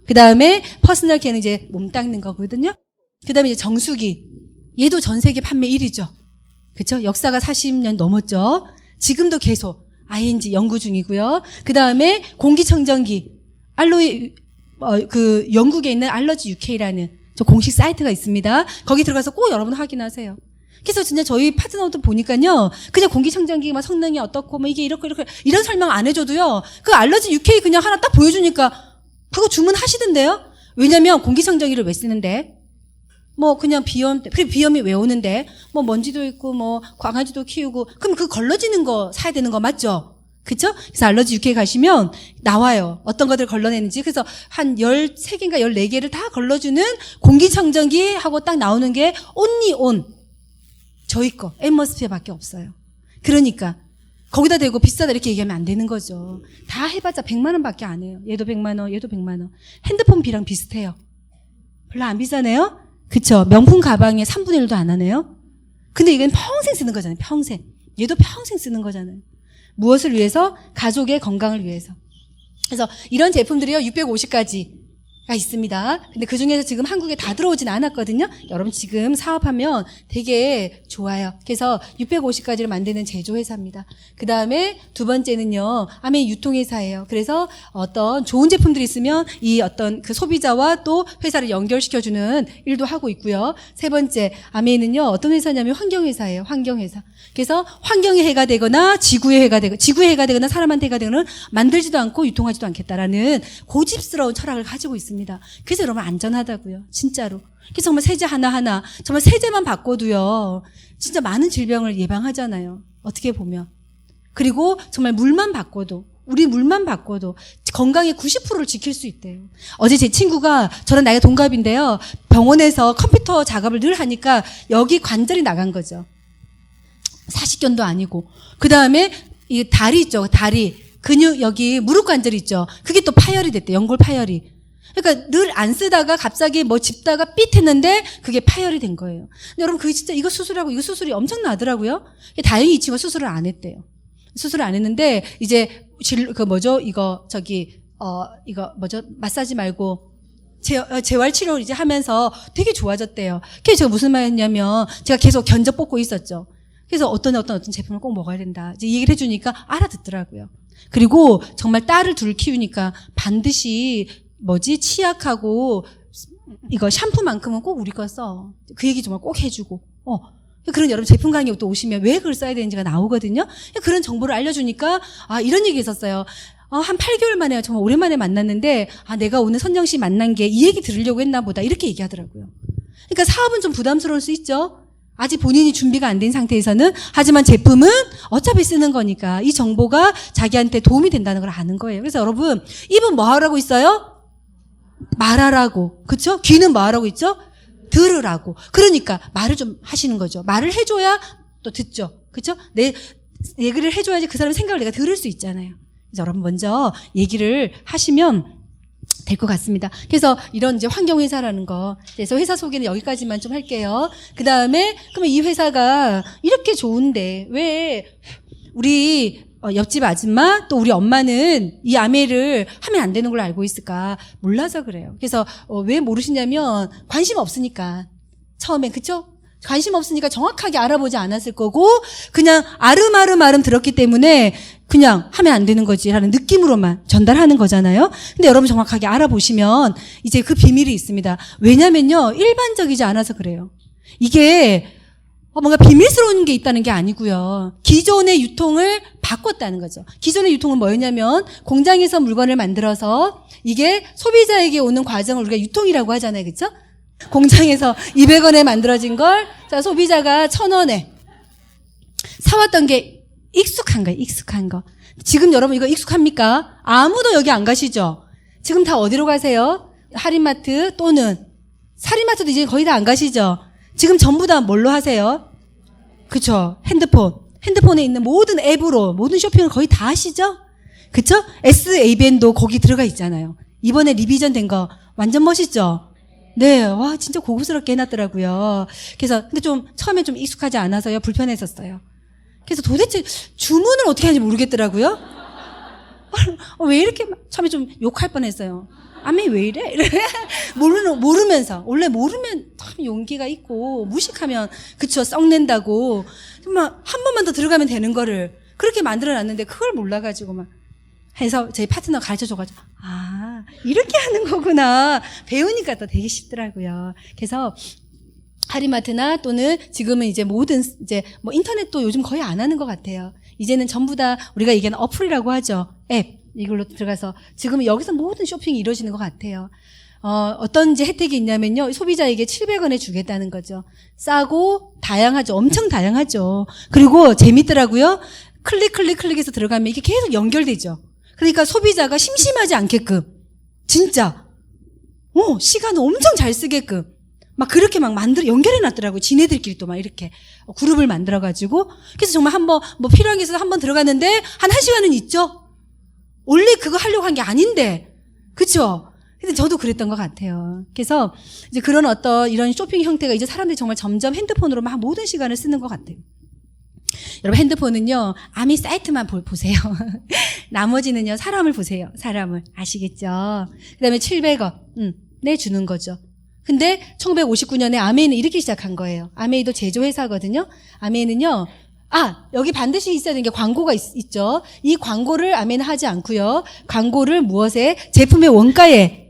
그 다음에 퍼스널 케어는 이제 몸 닦는 거거든요. 그 다음에 이제 정수기. 얘도 전 세계 판매 1위죠. 그쵸? 역사가 40년 넘었죠. 지금도 계속 ING 연구 중이고요. 그 다음에 공기청정기. 영국에 있는 알러지 UK라는 저 공식 사이트가 있습니다. 거기 들어가서 꼭 여러분 확인하세요. 그래서 진짜 저희 파트너들 보니까요, 그냥 공기청정기가 막 성능이 어떻고, 뭐 이게 이렇게 이런 설명 안 해줘도요, 그 알러지 UK 그냥 하나 딱 보여주니까 그거 주문하시던데요? 왜냐면 공기청정기를 왜 쓰는데? 뭐 그냥 비염이 왜 오는데? 뭐 먼지도 있고, 뭐 강아지도 키우고, 그럼 그 걸러지는 거 사야 되는 거 맞죠? 그쵸? 그래서 알러지 UK 가시면 나와요. 어떤 것들 걸러내는지. 그래서 한 13개인가 14개를 다 걸러주는 공기청정기 하고 딱 나오는 게 only on. 저희 거, 앰머스피어 밖에 없어요. 그러니까 거기다 대고 비싸다 이렇게 얘기하면 안 되는 거죠. 다 해봤자 100만 원밖에 안 해요. 얘도 100만 원, 얘도 100만 원. 핸드폰 비랑 비슷해요. 별로 안 비싸네요? 그쵸? 명품 가방에 3분의 1도 안 하네요? 근데 이건 평생 쓰는 거잖아요. 평생. 얘도 평생 쓰는 거잖아요. 무엇을 위해서? 가족의 건강을 위해서. 그래서 이런 제품들이요, 650가지가 있습니다. 근데 그 중에서 지금 한국에 다 들어오진 않았거든요. 여러분 지금 사업하면 되게 좋아요. 그래서 650가지를 만드는 제조회사입니다. 그 다음에 두 번째는요, 아메 유통회사예요. 그래서 어떤 좋은 제품들이 있으면 이 어떤 그 소비자와 또 회사를 연결시켜주는 일도 하고 있고요. 세 번째, 아메는요, 어떤 회사냐면 환경회사예요. 환경회사. 그래서 환경에 해가 되거나 지구에 해가 되거나 사람한테 해가 되거나 만들지도 않고 유통하지도 않겠다라는 고집스러운 철학을 가지고 있습니다. 그래서 여러분 안전하다고요. 진짜로. 그래서 정말 세제 하나하나, 정말 세제만 바꿔도요, 진짜 많은 질병을 예방하잖아요. 어떻게 보면. 그리고 정말 물만 바꿔도, 우리 물만 바꿔도 건강의 90%를 지킬 수 있대요. 어제 제 친구가, 저랑 나이가 동갑인데요, 병원에서 컴퓨터 작업을 늘 하니까 여기 관절이 나간 거죠. 사식견도 아니고. 그 다음에 이 다리 있죠. 다리. 근육, 여기 무릎 관절 있죠. 그게 또 파열이 됐대. 연골 파열이. 그러니까 늘 안 쓰다가 갑자기 뭐 짚다가 삐 했는데 그게 파열이 된 거예요. 근데 여러분 그게 진짜 이거 수술하고 이거 수술이 엄청 나더라고요. 다행히 이 친구가 수술을 안 했대요. 수술을 안 했는데 이제 마사지 말고 재활치료를 이제 하면서 되게 좋아졌대요. 그래서 제가 무슨 말 했냐면 제가 계속 견적 뽑고 있었죠. 그래서 어떤 제품을 꼭 먹어야 된다. 이제 이 얘기를 해주니까 알아듣더라고요. 그리고 정말 딸을 둘 키우니까 반드시 치약하고 이거 샴푸만큼은 꼭 우리 거 써. 그 얘기 정말 꼭 해주고. 그런 여러분 제품 강의 또 오시면 왜 그걸 써야 되는지가 나오거든요. 그런 정보를 알려주니까 이런 얘기 있었어요. 한 8개월 만에 정말 오랜만에 만났는데 내가 오늘 선정 씨 만난 게 이 얘기 들으려고 했나 보다 이렇게 얘기하더라고요. 그러니까 사업은 좀 부담스러울 수 있죠. 아직 본인이 준비가 안 된 상태에서는. 하지만 제품은 어차피 쓰는 거니까 이 정보가 자기한테 도움이 된다는 걸 아는 거예요. 그래서 여러분 입은 뭐 하라고 있어요? 말하라고. 그쵸? 귀는 뭐 하라고 있죠? 들으라고. 그러니까 말을 좀 하시는 거죠. 말을 해줘야 또 듣죠. 그쵸? 내 얘기를 해줘야지 그 사람의 생각을 내가 들을 수 있잖아요. 그래서 여러분 먼저 얘기를 하시면 될 것 같습니다. 그래서 이런 이제 환경회사라는 거. 그래서 회사 소개는 여기까지만 좀 할게요. 그 다음에, 그러면 이 회사가 이렇게 좋은데, 왜 우리 옆집 아줌마 또 우리 엄마는 이 아메를 하면 안 되는 걸로 알고 있을까? 몰라서 그래요. 그래서 왜 모르시냐면 관심 없으니까. 처음엔, 그쵸? 관심 없으니까 정확하게 알아보지 않았을 거고 그냥 아름아름 들었기 때문에 그냥 하면 안 되는 거지 라는 느낌으로만 전달하는 거잖아요. 근데 여러분 정확하게 알아보시면 이제 그 비밀이 있습니다. 왜냐면요, 일반적이지 않아서 그래요. 이게 뭔가 비밀스러운 게 있다는 게 아니고요. 기존의 유통을 바꿨다는 거죠. 기존의 유통은 뭐였냐면 공장에서 물건을 만들어서 이게 소비자에게 오는 과정을 우리가 유통이라고 하잖아요. 그렇죠? 공장에서 200원에 만들어진 걸 소비자가 1,000원에 사왔던 게 익숙한 거예요. 익숙한 거. 지금 여러분 이거 익숙합니까? 아무도 여기 안 가시죠? 지금 다 어디로 가세요? 할인마트 또는 사리마트도 이제 거의 다 안 가시죠? 지금 전부 다 뭘로 하세요? 그쵸? 핸드폰에 있는 모든 앱으로 모든 쇼핑을 거의 다 하시죠? 그쵸? SABN도 거기 들어가 있잖아요. 이번에 리비전 된 거 완전 멋있죠? 네, 와, 진짜 고급스럽게 해놨더라고요. 그래서, 근데 좀, 처음에 좀 익숙하지 않아서요, 불편했었어요. 그래서 도대체 주문을 어떻게 하는지 모르겠더라고요. 왜 이렇게, 처음에 좀 욕할 뻔했어요. 아메 왜 이래? 모르면서. 원래 모르면 참 용기가 있고, 무식하면, 그쵸, 썩낸다고. 정말 한 번만 더 들어가면 되는 거를 그렇게 만들어 놨는데, 그걸 몰라가지고 막. 해서 저희 파트너 가르쳐 줘가지고 이렇게 하는 거구나 배우니까 또 되게 쉽더라고요. 그래서 할인마트나 또는 지금은 이제 모든 이제 뭐 인터넷도 요즘 거의 안 하는 것 같아요. 이제는 전부 다 우리가 얘기하는 어플이라고 하죠. 앱 이걸로 들어가서 지금은 여기서 모든 쇼핑이 이루어지는 것 같아요. 어떤 이제 혜택이 있냐면요, 소비자에게 700원에 주겠다는 거죠. 싸고 다양하죠. 엄청 다양하죠. 그리고 재밌더라고요. 클릭해서 들어가면 이게 계속 연결되죠. 그러니까 소비자가 심심하지 않게끔 진짜 시간을 엄청 잘 쓰게끔 막 그렇게 막 연결해 놨더라고요. 지네들끼리 또 막 이렇게 그룹을 만들어가지고. 그래서 정말 한번 뭐 필요한 게 있어서 한번 들어갔는데 한 1시간은 있죠? 원래 그거 하려고 한 게 아닌데. 그쵸? 근데 저도 그랬던 것 같아요. 그래서 이제 그런 어떤 이런 쇼핑 형태가 이제 사람들이 정말 점점 핸드폰으로 막 모든 시간을 쓰는 것 같아요. 여러분 핸드폰은요, 아미 사이트만 보세요. 나머지는요, 사람을 보세요. 사람을. 아시겠죠? 그 다음에 700원. 내주는 거죠. 근데 1959년에 아메이는 이렇게 시작한 거예요. 아메이도 제조회사거든요. 아메이는요, 여기 반드시 있어야 되는 게 광고가 있죠. 이 광고를 아메이는 하지 않고요. 광고를 무엇에? 제품의 원가에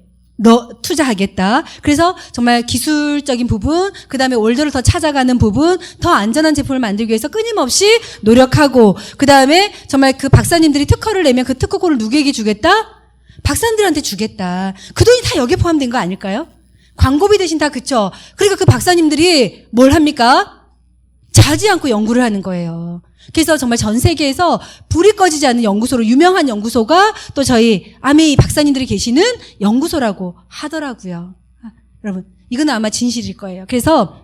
투자하겠다. 그래서 정말 기술적인 부분, 그 다음에 올더를 더 찾아가는 부분, 더 안전한 제품을 만들기 위해서 끊임없이 노력하고, 그 다음에 정말 그 박사님들이 특허를 내면 그 특허권을 누구에게 주겠다? 박사님들한테 주겠다. 그 돈이 다 여기에 포함된 거 아닐까요? 광고비 대신 다 그쵸? 그러니까 그 박사님들이 뭘 합니까? 자지 않고 연구를 하는 거예요. 그래서 정말 전 세계에서 불이 꺼지지 않는 연구소로 유명한 연구소가 또 저희 아메이 박사님들이 계시는 연구소라고 하더라고요. 여러분, 이건 아마 진실일 거예요. 그래서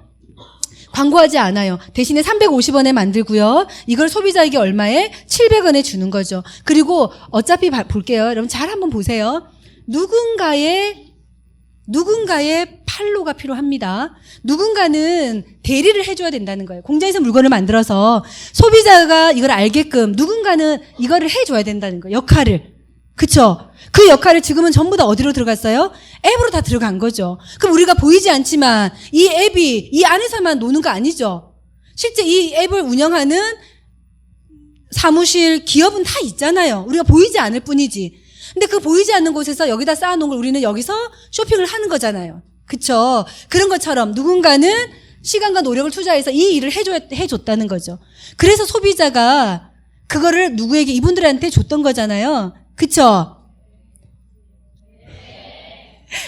광고하지 않아요. 대신에 350원에 만들고요. 이걸 소비자에게 얼마에? 700원에 주는 거죠. 그리고 어차피 볼게요. 여러분 잘 한번 보세요. 누군가의 판로가 필요합니다. 누군가는 대리를 해줘야 된다는 거예요. 공장에서 물건을 만들어서 소비자가 이걸 알게끔 누군가는 이거를 해줘야 된다는 거예요. 역할을. 그쵸? 그 역할을 지금은 전부 다 어디로 들어갔어요? 앱으로 다 들어간 거죠. 그럼 우리가 보이지 않지만 이 앱이 이 안에서만 노는 거 아니죠? 실제 이 앱을 운영하는 사무실, 기업은 다 있잖아요. 우리가 보이지 않을 뿐이지. 근데 그 보이지 않는 곳에서 여기다 쌓아놓은 걸 우리는 여기서 쇼핑을 하는 거잖아요. 그쵸? 그런 것처럼 누군가는 시간과 노력을 투자해서 이 일을 해줬다는 거죠. 그래서 소비자가 그거를 누구에게, 이분들한테 줬던 거잖아요. 그쵸?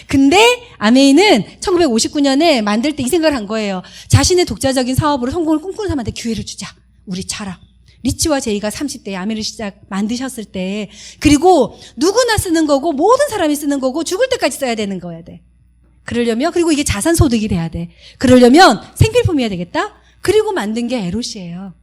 근데 아메이는 1959년에 만들 때 이 생각을 한 거예요. 자신의 독자적인 사업으로 성공을 꿈꾸는 사람한테 기회를 주자. 우리 차라. 리치와 제이가 30대에 아메이를 만드셨을 때, 그리고 누구나 쓰는 거고 모든 사람이 쓰는 거고 죽을 때까지 써야 되는 거야 돼. 그러려면, 그리고 이게 자산소득이 돼야 돼. 그러려면 생필품이어야 되겠다. 그리고 만든 게 에롯이에요.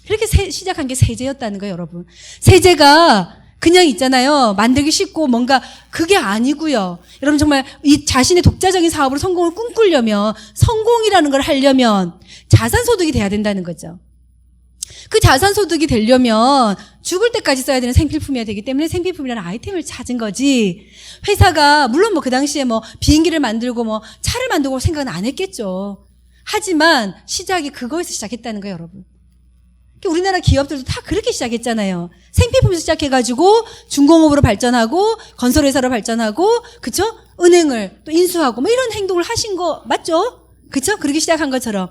그렇게 시작한 게 세제였다는 거예요, 여러분. 세제가 그냥 있잖아요. 만들기 쉽고 뭔가 그게 아니고요. 여러분 정말 이 자신의 독자적인 사업으로 성공을 꿈꾸려면, 성공이라는 걸 하려면 자산소득이 돼야 된다는 거죠. 그 자산소득이 되려면 죽을 때까지 써야 되는 생필품이어야 되기 때문에 생필품이라는 아이템을 찾은 거지. 회사가 물론 뭐 그 당시에 뭐 비행기를 만들고 뭐 차를 만들고 생각은 안 했겠죠. 하지만 시작이 그거에서 시작했다는 거예요, 여러분. 우리나라 기업들도 다 그렇게 시작했잖아요. 생필품에서 시작해가지고 중공업으로 발전하고 건설회사로 발전하고, 그쵸? 은행을 또 인수하고 뭐 이런 행동을 하신 거 맞죠? 그쵸? 그렇게 시작한 것처럼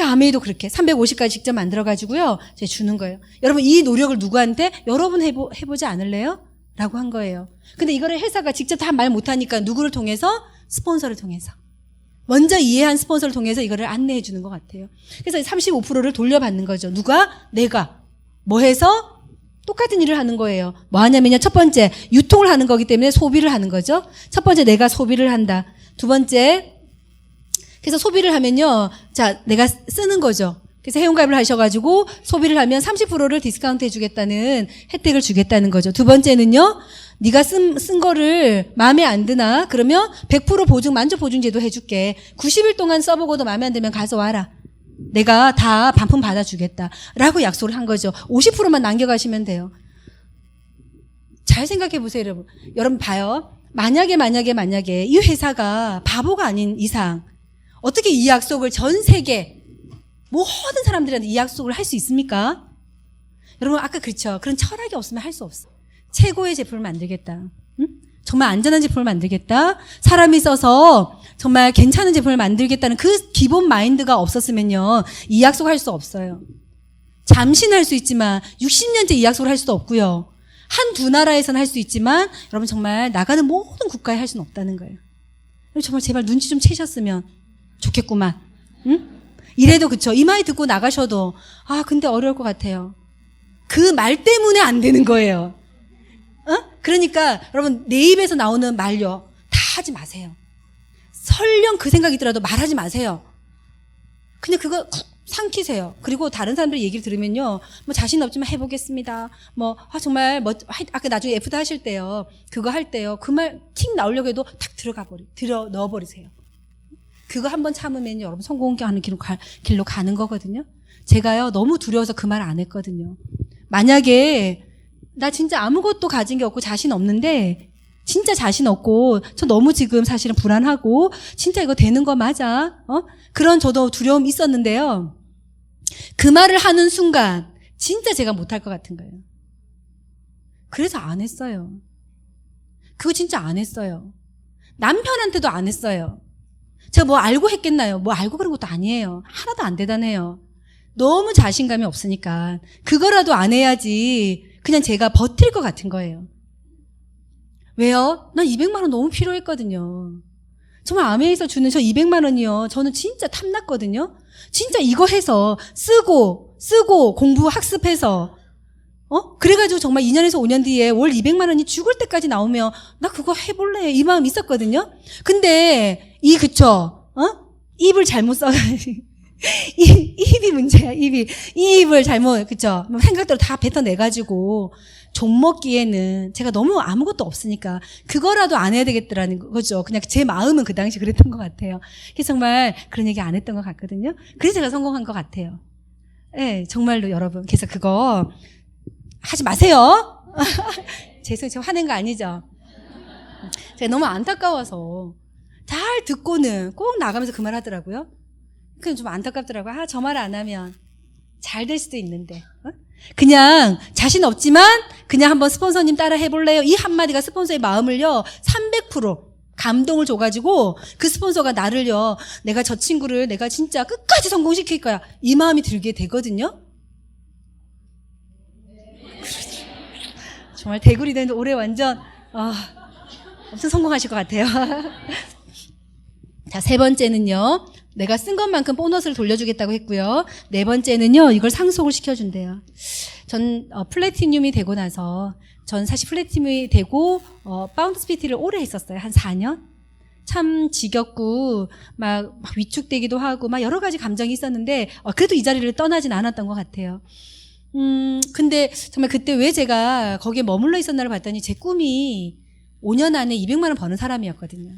아메이도 그렇게 350까지 직접 만들어가지고요, 이제 주는 거예요. 여러분 이 노력을 누구한테? 여러분 해보지 않을래요? 라고 한 거예요. 근데 이거를 회사가 직접 다 말 못하니까 누구를 통해서? 스폰서를 통해서. 먼저 이해한 스폰서를 통해서 이거를 안내해 주는 것 같아요. 그래서 35%를 돌려받는 거죠. 누가? 내가. 뭐 해서? 똑같은 일을 하는 거예요. 뭐 하냐면요, 첫 번째 유통을 하는 거기 때문에 소비를 하는 거죠. 첫 번째 내가 소비를 한다. 두 번째, 그래서 소비를 하면요, 자, 내가 쓰는 거죠. 그래서 회원가입을 하셔가지고 소비를 하면 30%를 디스카운트 해주겠다는 혜택을 주겠다는 거죠. 두 번째는요, 네가 쓴 거를 마음에 안 드나? 그러면 100% 만족 보증제도 해줄게. 90일 동안 써보고도 마음에 안 들면 가져와라. 내가 다 반품 받아주겠다. 라고 약속을 한 거죠. 50%만 남겨가시면 돼요. 잘 생각해 보세요, 여러분. 여러분 봐요. 만약에 이 회사가 바보가 아닌 이상 어떻게 이 약속을 전 세계 모든 사람들한테 이 약속을 할 수 있습니까? 여러분 아까 그렇죠. 그런 철학이 없으면 할 수 없어. 최고의 제품을 만들겠다. 응? 정말 안전한 제품을 만들겠다. 사람이 써서 정말 괜찮은 제품을 만들겠다는 그 기본 마인드가 없었으면요, 이 약속을 할 수 없어요. 잠시는 할 수 있지만 60년째 이 약속을 할 수도 없고요. 한두 나라에서는 할 수 있지만 여러분 정말 나가는 모든 국가에 할 수는 없다는 거예요. 정말 제발 눈치 좀 채셨으면 좋겠구만. 응? 이래도 그쵸. 이 말 듣고 나가셔도 근데 어려울 것 같아요. 그 말 때문에 안 되는 거예요. 그러니까 여러분 내 입에서 나오는 말요 다 하지 마세요. 설령 그 생각이 들어도 말하지 마세요. 그냥 그거 삼키세요. 그리고 다른 사람들 얘기를 들으면요, 뭐 자신 없지만 해보겠습니다. 뭐 정말 아까 나중에 F 하실 때요, 그거 할 때요, 그 말 틱 나오려고 해도 탁 들어 넣어버리세요. 그거 한번 참으면 여러분 성공하는 길로 가는 거거든요. 제가요 너무 두려워서 그 말 안 했거든요. 만약에 나 진짜 아무것도 가진 게 없고 자신 없는데, 진짜 자신 없고 저 너무 지금 사실은 불안하고 진짜 이거 되는 거 맞아? 그런 저도 두려움이 있었는데요. 그 말을 하는 순간 진짜 제가 못할 것 같은 거예요. 그래서 안 했어요. 그거 진짜 안 했어요. 남편한테도 안 했어요. 제가 뭐 알고 했겠나요? 뭐 알고 그런 것도 아니에요. 하나도 안 대단해요. 너무 자신감이 없으니까 그거라도 안 해야지 그냥 제가 버틸 것 같은 거예요. 왜요? 난 200만 원 너무 필요했거든요. 정말 아메에서 주는 저 200만 원이요. 저는 진짜 탐났거든요. 진짜 이거 해서 쓰고 공부 학습해서 그래가지고 정말 2년에서 5년 뒤에 월 200만 원이 죽을 때까지 나오면 나 그거 해볼래 이 마음 있었거든요. 근데 입을 잘못 써가지고 입이 문제야. 이 입을 잘못 생각대로 다 뱉어내가지고 좀 먹기에는 제가 너무 아무것도 없으니까 그거라도 안 해야 되겠더라는 거죠. 그냥 제 마음은 그 당시 그랬던 것 같아요. 그래서 정말 그런 얘기 안 했던 것 같거든요. 그래서 제가 성공한 것 같아요. 네, 정말로 여러분. 그래서 그거 하지 마세요. 죄송해요. 제가 화낸 거 아니죠? 제가 너무 안타까워서 잘 듣고는 꼭 나가면서 그 말 하더라고요. 그냥 좀 안타깝더라고요. 저 말 안 하면 잘 될 수도 있는데. 그냥 자신 없지만 그냥 한번 스폰서님 따라 해볼래요? 이 한마디가 스폰서의 마음을요 300% 감동을 줘가지고 그 스폰서가 나를요, 내가 저 친구를 내가 진짜 끝까지 성공시킬 거야, 이 마음이 들게 되거든요. 정말 대구리 되는데 올해 완전 엄청 성공하실 것 같아요. 자, 세 번째는요, 내가 쓴 것만큼 보너스를 돌려주겠다고 했고요. 네 번째는요, 이걸 상속을 시켜준대요. 전 플래티늄이 되고 나서, 전 사실 플래티늄이 되고 파운드 스피티를 오래 했었어요. 한 4년. 참 지겹고 막 위축되기도 하고 막 여러 가지 감정이 있었는데 그래도 이 자리를 떠나진 않았던 것 같아요. 근데 정말 그때 왜 제가 거기에 머물러 있었나를 봤더니 제 꿈이 5년 안에 200만 원 버는 사람이었거든요.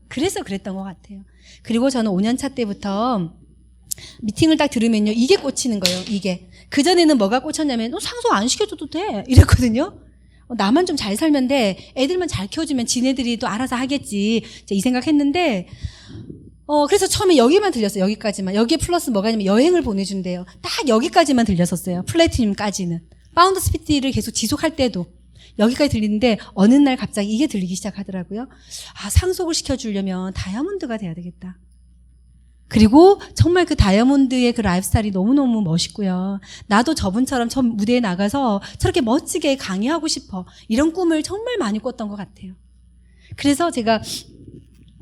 그래서 그랬던 것 같아요. 그리고 저는 5년 차 때부터 미팅을 딱 들으면요, 이게 꽂히는 거예요. 이게. 그전에는 뭐가 꽂혔냐면 상속 안 시켜줘도 돼 이랬거든요. 나만 좀 잘 살면 돼, 애들만 잘 키워주면 지네들이 또 알아서 하겠지, 이 생각했는데 그래서 처음에 여기만 들렸어요. 여기까지만. 여기에 플러스 뭐가 있냐면 여행을 보내준대요. 딱 여기까지만 들렸었어요. 플래티늄까지는. 파운드 스피티를 계속 지속할 때도 여기까지 들리는데 어느 날 갑자기 이게 들리기 시작하더라고요. 상속을 시켜주려면 다이아몬드가 돼야 되겠다. 그리고 정말 그 다이아몬드의 그 라이프 스타일이 너무너무 멋있고요. 나도 저분처럼 저 무대에 나가서 저렇게 멋지게 강의하고 싶어. 이런 꿈을 정말 많이 꿨던 것 같아요. 그래서 제가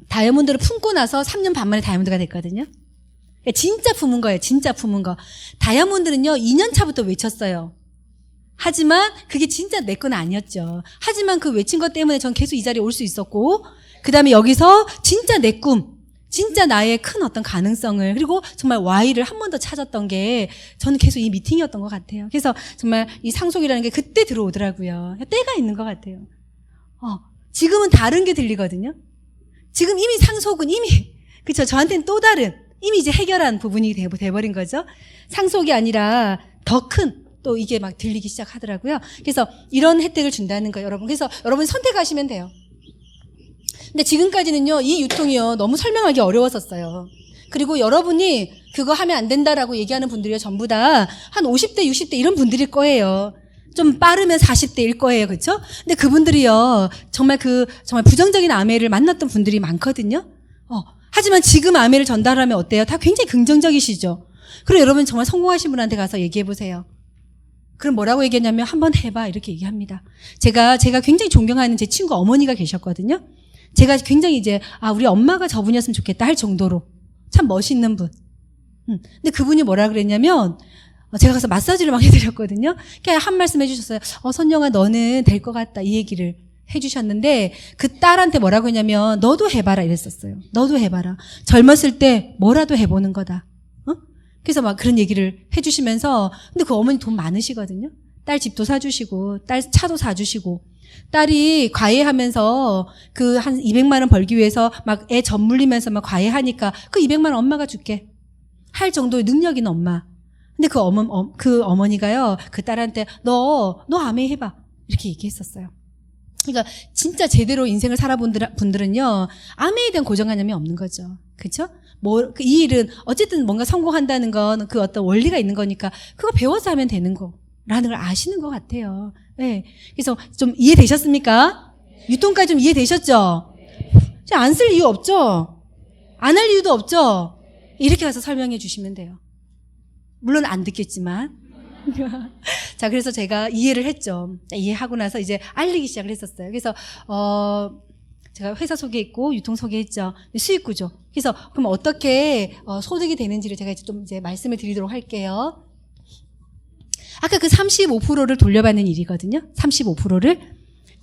다이아몬드를 품고 나서 3년 반 만에 다이아몬드가 됐거든요. 진짜 품은 거예요. 진짜 품은 거. 다이아몬드는요, 2년 차부터 외쳤어요. 하지만 그게 진짜 내 건 아니었죠. 하지만 그 외친 것 때문에 전 계속 이 자리에 올 수 있었고, 그 다음에 여기서 진짜 내 꿈, 진짜 나의 큰 어떤 가능성을, 그리고 정말 Y를 한 번 더 찾았던 게 저는 계속 이 미팅이었던 것 같아요. 그래서 정말 이 상속이라는 게 그때 들어오더라고요. 때가 있는 것 같아요. 지금은 다른 게 들리거든요. 지금 이미 상속은 그쵸, 저한테는 또 다른, 이미 이제 해결한 부분이 돼버린 거죠. 상속이 아니라 더 큰, 또 이게 막 들리기 시작하더라고요. 그래서 이런 혜택을 준다는 거예요, 여러분. 그래서 여러분 선택하시면 돼요. 근데 지금까지는요, 이 유통이요, 너무 설명하기 어려웠었어요. 그리고 여러분이 그거 하면 안 된다라고 얘기하는 분들이요, 전부 다 한 50대, 60대 이런 분들일 거예요. 좀 빠르면 40대일 거예요. 그렇죠? 근데 그분들이요, 정말 부정적인 아메를 만났던 분들이 많거든요. 하지만 지금 아메를 전달하면 어때요? 다 굉장히 긍정적이시죠? 그리고 여러분 정말 성공하신 분한테 가서 얘기해 보세요. 그럼 뭐라고 얘기했냐면, 한번 해봐, 이렇게 얘기합니다. 제가 굉장히 존경하는 제 친구 어머니가 계셨거든요. 제가 굉장히 우리 엄마가 저분이었으면 좋겠다 할 정도로 참 멋있는 분. 근데 그분이 뭐라 그랬냐면, 제가 가서 마사지를 막 해드렸거든요. 그냥 한 말씀 해주셨어요. 선영아, 너는 될 것 같다, 이 얘기를 해주셨는데 그 딸한테 뭐라고 했냐면 너도 해봐라 이랬었어요. 너도 해봐라. 젊었을 때 뭐라도 해보는 거다. 그래서 막 그런 얘기를 해주시면서 근데 그 어머니 돈 많으시거든요. 딸 집도 사주시고 딸 차도 사주시고 딸이 과외하면서 그 한 200만 원 벌기 위해서 막 애 젖물리면서 막 과외하니까 그 200만 원 엄마가 줄게 할 정도의 능력 있는 엄마. 근데 그 어머니가요 그 딸한테 너 아메 해봐 이렇게 얘기했었어요. 그러니까 진짜 제대로 인생을 살아본 분들은요 아메에 대한 고정관념이 없는 거죠. 그렇죠? 이 일은 어쨌든 뭔가 성공한다는 건 그 어떤 원리가 있는 거니까 그거 배워서 하면 되는 거라는 걸 아시는 것 같아요. 네. 그래서 좀 이해되셨습니까? 유통까지 좀 이해되셨죠? 안 쓸 이유 없죠? 안 할 이유도 없죠? 이렇게 가서 설명해 주시면 돼요. 물론 안 듣겠지만. 자, 그래서 제가 이해를 했죠. 이해하고 나서 이제 알리기 시작을 했었어요. 그래서, 제가 회사 소개했고, 유통 소개했죠. 수익 구조. 그래서, 그럼 어떻게, 소득이 되는지를 제가 좀 이제 말씀을 드리도록 할게요. 아까 그 35%를 돌려받는 일이거든요. 35%를.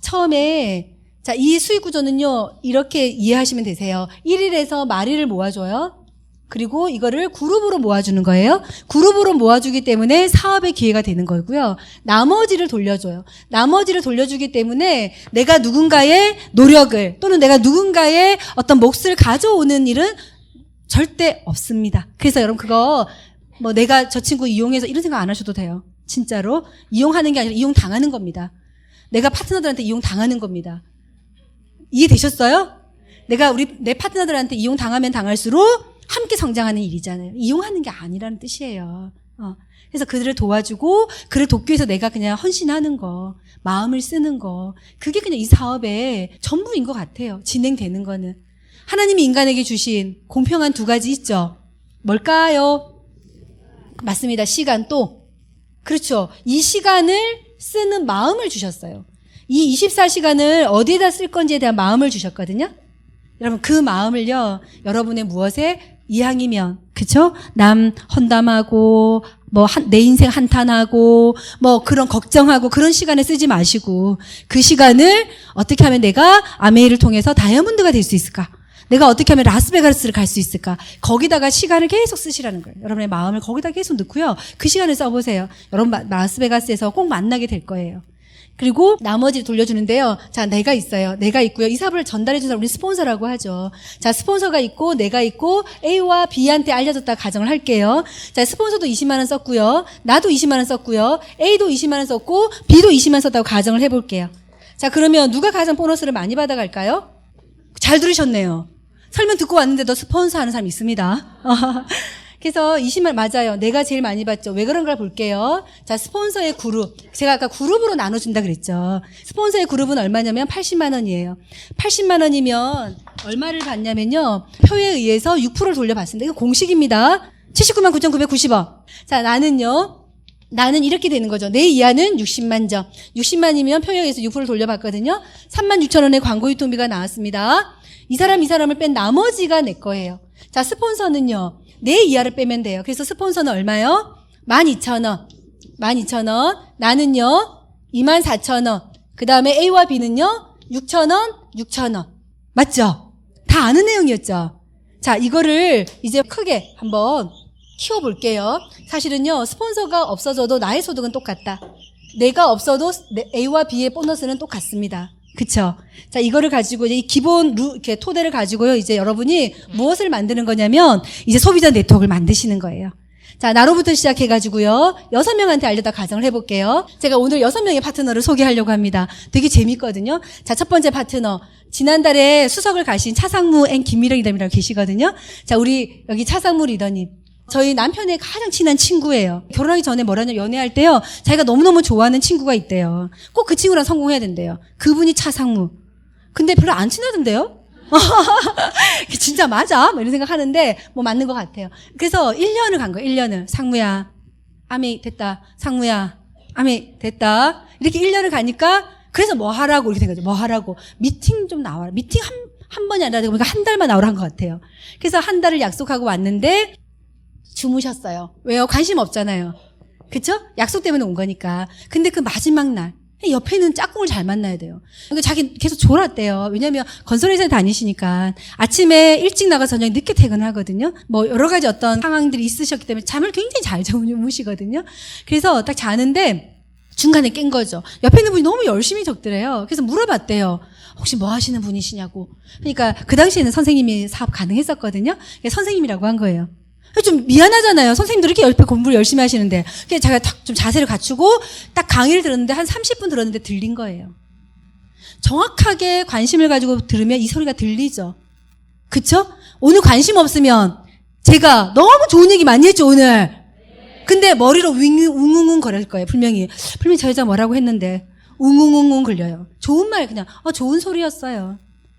처음에, 자, 이 수익 구조는요, 이렇게 이해하시면 되세요. 1일에서 말일을 모아줘요. 그리고 이거를 그룹으로 모아주는 거예요. 그룹으로 모아주기 때문에 사업의 기회가 되는 거고요. 나머지를 돌려줘요. 나머지를 돌려주기 때문에 내가 누군가의 노력을 또는 내가 누군가의 어떤 몫을 가져오는 일은 절대 없습니다. 그래서 여러분 그거 뭐 내가 저 친구 이용해서 이런 생각 안 하셔도 돼요. 진짜로. 이용하는 게 아니라 이용당하는 겁니다. 내가 파트너들한테 이용당하는 겁니다. 이해되셨어요? 내 파트너들한테 이용당하면 당할수록 함께 성장하는 일이잖아요. 이용하는 게 아니라는 뜻이에요. 그래서 그들을 도와주고 그를 돕기 위해서 내가 그냥 헌신하는 거, 마음을 쓰는 거, 그게 그냥 이 사업의 전부인 것 같아요. 진행되는 거는. 하나님이 인간에게 주신 공평한 두 가지 있죠. 뭘까요? 맞습니다. 시간 또. 그렇죠. 이 시간을 쓰는 마음을 주셨어요. 이 24시간을 어디에다 쓸 건지에 대한 마음을 주셨거든요. 여러분 그 마음을요. 여러분의 무엇에 이왕이면 그쵸? 남 헌담하고 뭐 내 인생 한탄하고 뭐 그런 걱정하고 그런 시간에 쓰지 마시고 그 시간을 어떻게 하면 내가 아메이를 통해서 다이아몬드가 될 수 있을까? 내가 어떻게 하면 라스베가스를 갈 수 있을까? 거기다가 시간을 계속 쓰시라는 거예요. 여러분의 마음을 거기다 계속 넣고요. 그 시간을 써보세요. 여러분 라스베가스에서 꼭 만나게 될 거예요. 그리고 나머지를 돌려주는데요. 자, 내가 있어요. 내가 있고요. 이 사업을 전달해준 사람 우리 스폰서라고 하죠. 자, 스폰서가 있고 내가 있고 A와 B한테 알려줬다 가정을 할게요. 자, 스폰서도 20만 원 썼고요. 나도 20만 원 썼고요. A도 20만 원 썼고 B도 20만 원 썼다고 가정을 해볼게요. 자, 그러면 누가 가장 보너스를 많이 받아갈까요? 잘 들으셨네요. 설명 듣고 왔는데도 스폰서 하는 사람 있습니다. 그래서 20만 맞아요. 내가 제일 많이 받죠. 왜 그런가 볼게요. 자, 스폰서의 그룹. 제가 아까 그룹으로 나눠준다 그랬죠. 스폰서의 그룹은 얼마냐면 80만 원이에요. 80만 원이면 얼마를 받냐면요. 표에 의해서 6%를 돌려받습니다. 이거 공식입니다. 79만 9,990원. 자, 나는 이렇게 되는 거죠. 내 이하는 60만 점. 60만이면 표에 의해서 6%를 돌려받거든요. 36,000원의 광고 유통비가 나왔습니다. 이 사람을 뺀 나머지가 내 거예요. 자, 스폰서는요. 내 이하를 빼면 돼요. 그래서 스폰서는 얼마요? 12,000원. 12,000원. 나는요. 24,000원. 그 다음에 A와 B는요. 6,000원, 6,000원. 맞죠? 다 아는 내용이었죠? 자, 이거를 이제 크게 한번 키워볼게요. 사실은요. 스폰서가 없어져도 나의 소득은 똑같다. 내가 없어도 A와 B의 보너스는 똑같습니다. 그쵸? 자, 이거를 가지고 이제 이 기본 이렇게 토대를 가지고요. 이제 여러분이 무엇을 만드는 거냐면 이제 소비자 네트워크를 만드시는 거예요. 자, 나로부터 시작해가지고요. 6명한테 알려다 가정을 해볼게요. 제가 오늘 6명의 파트너를 소개하려고 합니다. 되게 재밌거든요. 자, 첫 번째 파트너. 지난달에 수석을 가신 차상무 앤 김미령 리더님이라고 계시거든요. 자, 우리 여기 차상무 리더님. 저희 남편의 가장 친한 친구예요. 결혼하기 전에 뭐라냐 연애할 때요. 자기가 너무너무 좋아하는 친구가 있대요. 꼭 그 친구랑 성공해야 된대요. 그분이 차상무. 근데 별로 안 친하던데요? 진짜 맞아? 뭐 이런 생각하는데 뭐 맞는 것 같아요. 그래서 1년을 간 거예요. 1년을. 상무야. 아미 됐다. 상무야. 아미 됐다. 이렇게 1년을 가니까 그래서 뭐 하라고 이렇게 생각하죠. 뭐 하라고. 미팅 좀 나와라. 미팅 한 번이 아니라 그러니까 한 달만 나오라 한 것 같아요. 그래서 한 달을 약속하고 왔는데 주무셨어요. 왜요? 관심 없잖아요. 그쵸? 약속 때문에 온 거니까. 근데 그 마지막 날 옆에는 짝꿍을 잘 만나야 돼요. 그러니까 자기 계속 졸았대요. 왜냐면 건설회사에 다니시니까 아침에 일찍 나가서 저녁 늦게 퇴근하거든요. 뭐 여러 가지 어떤 상황들이 있으셨기 때문에 잠을 굉장히 잘 주무시거든요. 그래서 딱 자는데 중간에 깬 거죠. 옆에 있는 분이 너무 열심히 적더래요. 그래서 물어봤대요. 혹시 뭐 하시는 분이시냐고. 그러니까 그 당시에는 선생님이 사업 가능했었거든요. 선생님이라고 한 거예요. 좀 미안하잖아요. 선생님도 이렇게 옆에 공부를 열심히 하시는데. 그래서 제가 딱 좀 자세를 갖추고 딱 강의를 들었는데 한 30분 들었는데 들린 거예요. 정확하게 관심을 가지고 들으면 이 소리가 들리죠. 그쵸? 오늘 관심 없으면 제가 너무 좋은 얘기 많이 했죠, 오늘. 근데 머리로 웅웅웅 거릴 거예요, 분명히. 분명히 저 여자 뭐라고 했는데 웅웅웅웅 걸려요. 좋은 말 그냥 좋은 소리였어요.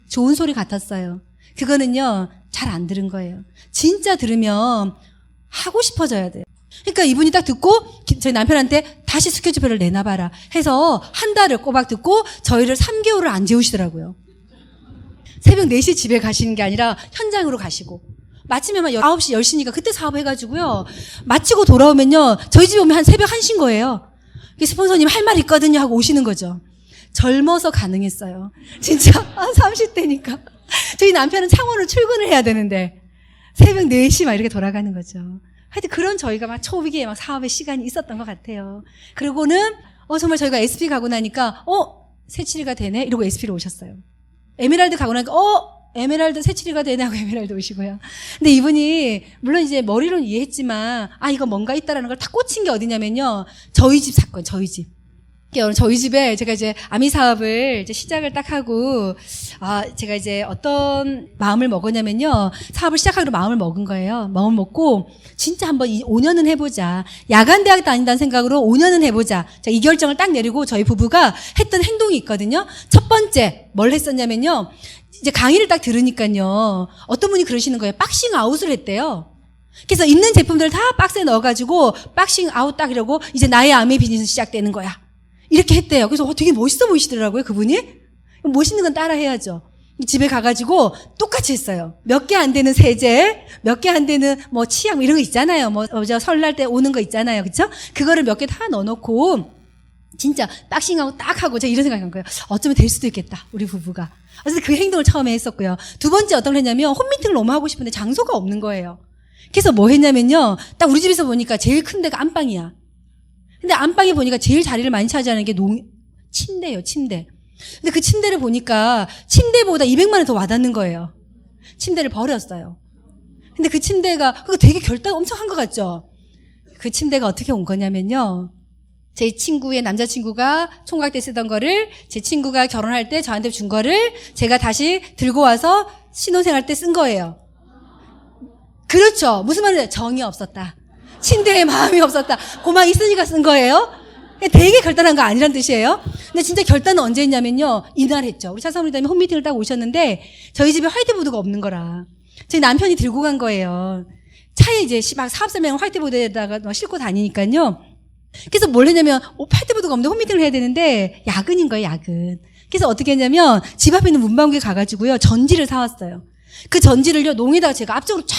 좋은 소리 같았어요. 그거는요, 잘 안 들은 거예요. 진짜 들으면 하고 싶어져야 돼요. 그러니까 이분이 딱 듣고 저희 남편한테 다시 스케줄표를 내놔봐라 해서 한 달을 꼬박 듣고 저희를 3개월을 안 재우시더라고요. 새벽 4시 집에 가시는 게 아니라 현장으로 가시고 마치면 9시 10시니까 그때 사업해가지고요. 마치고 돌아오면요, 저희 집에 오면 한 새벽 1시인 거예요. 스폰서님 할 말 있거든요 하고 오시는 거죠. 젊어서 가능했어요. 진짜 30대니까. 저희 남편은 창원으로 출근을 해야 되는데 새벽 4시 막 이렇게 돌아가는 거죠. 하여튼 그런 저희가 막 초기에 막 사업의 시간이 있었던 것 같아요. 그리고는 정말 저희가 SP 가고 나니까 새치리가 되네 이러고 SP로 오셨어요. 에메랄드 가고 나니까 에메랄드 새치리가 되네 하고 에메랄드 오시고요. 근데 이분이 물론 이제 머리로는 이해했지만 이거 뭔가 있다라는 걸 다 꽂힌 게 어디냐면요, 저희 집 사건, 저희 집. 저희 집에 제가 이제 아미 사업을 이제 시작을 딱 하고, 제가 이제 어떤 마음을 먹었냐면요, 사업을 시작하기로 마음을 먹은 거예요. 마음을 먹고, 진짜 한번 5년은 해보자. 야간대학 다닌다는 생각으로 5년은 해보자. 자, 이 결정을 딱 내리고 저희 부부가 했던 행동이 있거든요. 첫 번째, 뭘 했었냐면요, 이제 강의를 딱 들으니까요, 어떤 분이 그러시는 거예요. 박싱 아웃을 했대요. 그래서 있는 제품들을 다 박스에 넣어가지고, 박싱 아웃 딱 이러고, 이제 나의 아미 비즈니스 시작되는 거야. 이렇게 했대요. 그래서 되게 멋있어 보이시더라고요, 그분이. 멋있는 건 따라 해야죠. 집에 가가지고 똑같이 했어요. 몇 개 안 되는 세제, 몇 개 안 되는 뭐 치약 이런 거 있잖아요. 설날 때 오는 거 있잖아요. 그쵸? 그거를 몇 개 다 넣어놓고 진짜 박싱하고 딱 하고 제가 이런 생각한 거예요. 어쩌면 될 수도 있겠다, 우리 부부가. 그래서 그 행동을 처음에 했었고요. 두 번째 어떤 걸 했냐면 홈미팅을 너무 하고 싶은데 장소가 없는 거예요. 그래서 뭐 했냐면요, 딱 우리 집에서 보니까 제일 큰 데가 안방이야. 근데 안방에 보니까 제일 자리를 많이 차지하는 게 침대예요, 침대. 근데 그 침대를 보니까 침대보다 200만 원 더 와닿는 거예요. 침대를 버렸어요. 근데 그 침대가 그거 되게 결단 엄청 한 것 같죠? 그 침대가 어떻게 온 거냐면요, 제 친구의 남자친구가 총각 때 쓰던 거를 제 친구가 결혼할 때 저한테 준 거를 제가 다시 들고 와서 신혼생활 때 쓴 거예요. 그렇죠. 무슨 말이에요? 정이 없었다. 침대에 마음이 없었다. 고막 있으니까 쓴 거예요. 되게 결단한 거 아니란 뜻이에요. 근데 진짜 결단은 언제 했냐면요, 이날 했죠. 우리 차사모님이 홈미팅을 딱 오셨는데 저희 집에 화이트보드가 없는 거라 저희 남편이 들고 간 거예요. 차에 이제 막 사업 설명을 화이트보드에다가 싣고 다니니까요. 그래서 뭘 했냐면 화이트보드가 없는데 홈미팅을 해야 되는데 야근인 거예요, 야근. 그래서 어떻게 했냐면 집 앞에 있는 문방구에 가가지고요, 전지를 사왔어요. 그 전지를요, 농에다가 제가 앞쪽으로 쫙,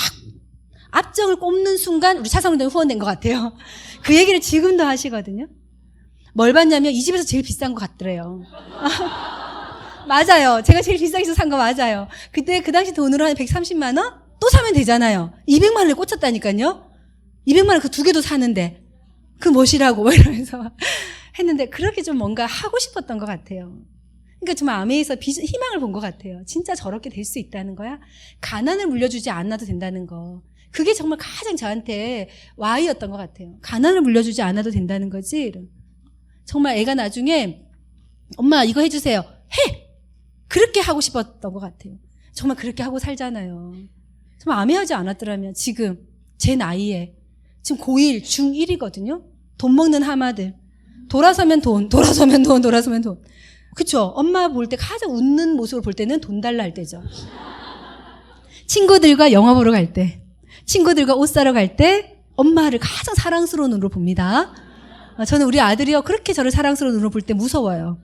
앞정을 꼽는 순간 우리 차상훈 후원된 것 같아요. 그 얘기를 지금도 하시거든요. 뭘 봤냐면 이 집에서 제일 비싼 것 같더래요. 맞아요. 제가 제일 비싸게 산 거 맞아요. 그때 그 당시 돈으로 한 130만 원? 또 사면 되잖아요. 200만 원에 꽂혔다니까요. 200만 원 그 두 개도 사는데 그 멋이라고 이러면서 했는데 그렇게 좀 뭔가 하고 싶었던 것 같아요. 그러니까 정말 아메에서 희망을 본 것 같아요. 진짜 저렇게 될 수 있다는 거야. 가난을 물려주지 않아도 된다는 거. 그게 정말 가장 저한테 와이였던 것 같아요. 가난을 물려주지 않아도 된다는 거지. 정말 애가 나중에 엄마 이거 해주세요. 해! 그렇게 하고 싶었던 것 같아요. 정말 그렇게 하고 살잖아요. 정말 아메하지 않았더라면 지금 제 나이에 지금 고1, 중1이거든요. 돈 먹는 하마들. 돌아서면 돈, 돌아서면 돈, 돌아서면 돈. 그쵸? 엄마 볼 때 가장 웃는 모습을 볼 때는 돈 달라 할 때죠. 친구들과 영화 보러 갈 때, 친구들과 옷 사러 갈 때 엄마를 가장 사랑스러운 눈으로 봅니다. 저는 우리 아들이요, 그렇게 저를 사랑스러운 눈으로 볼 때 무서워요.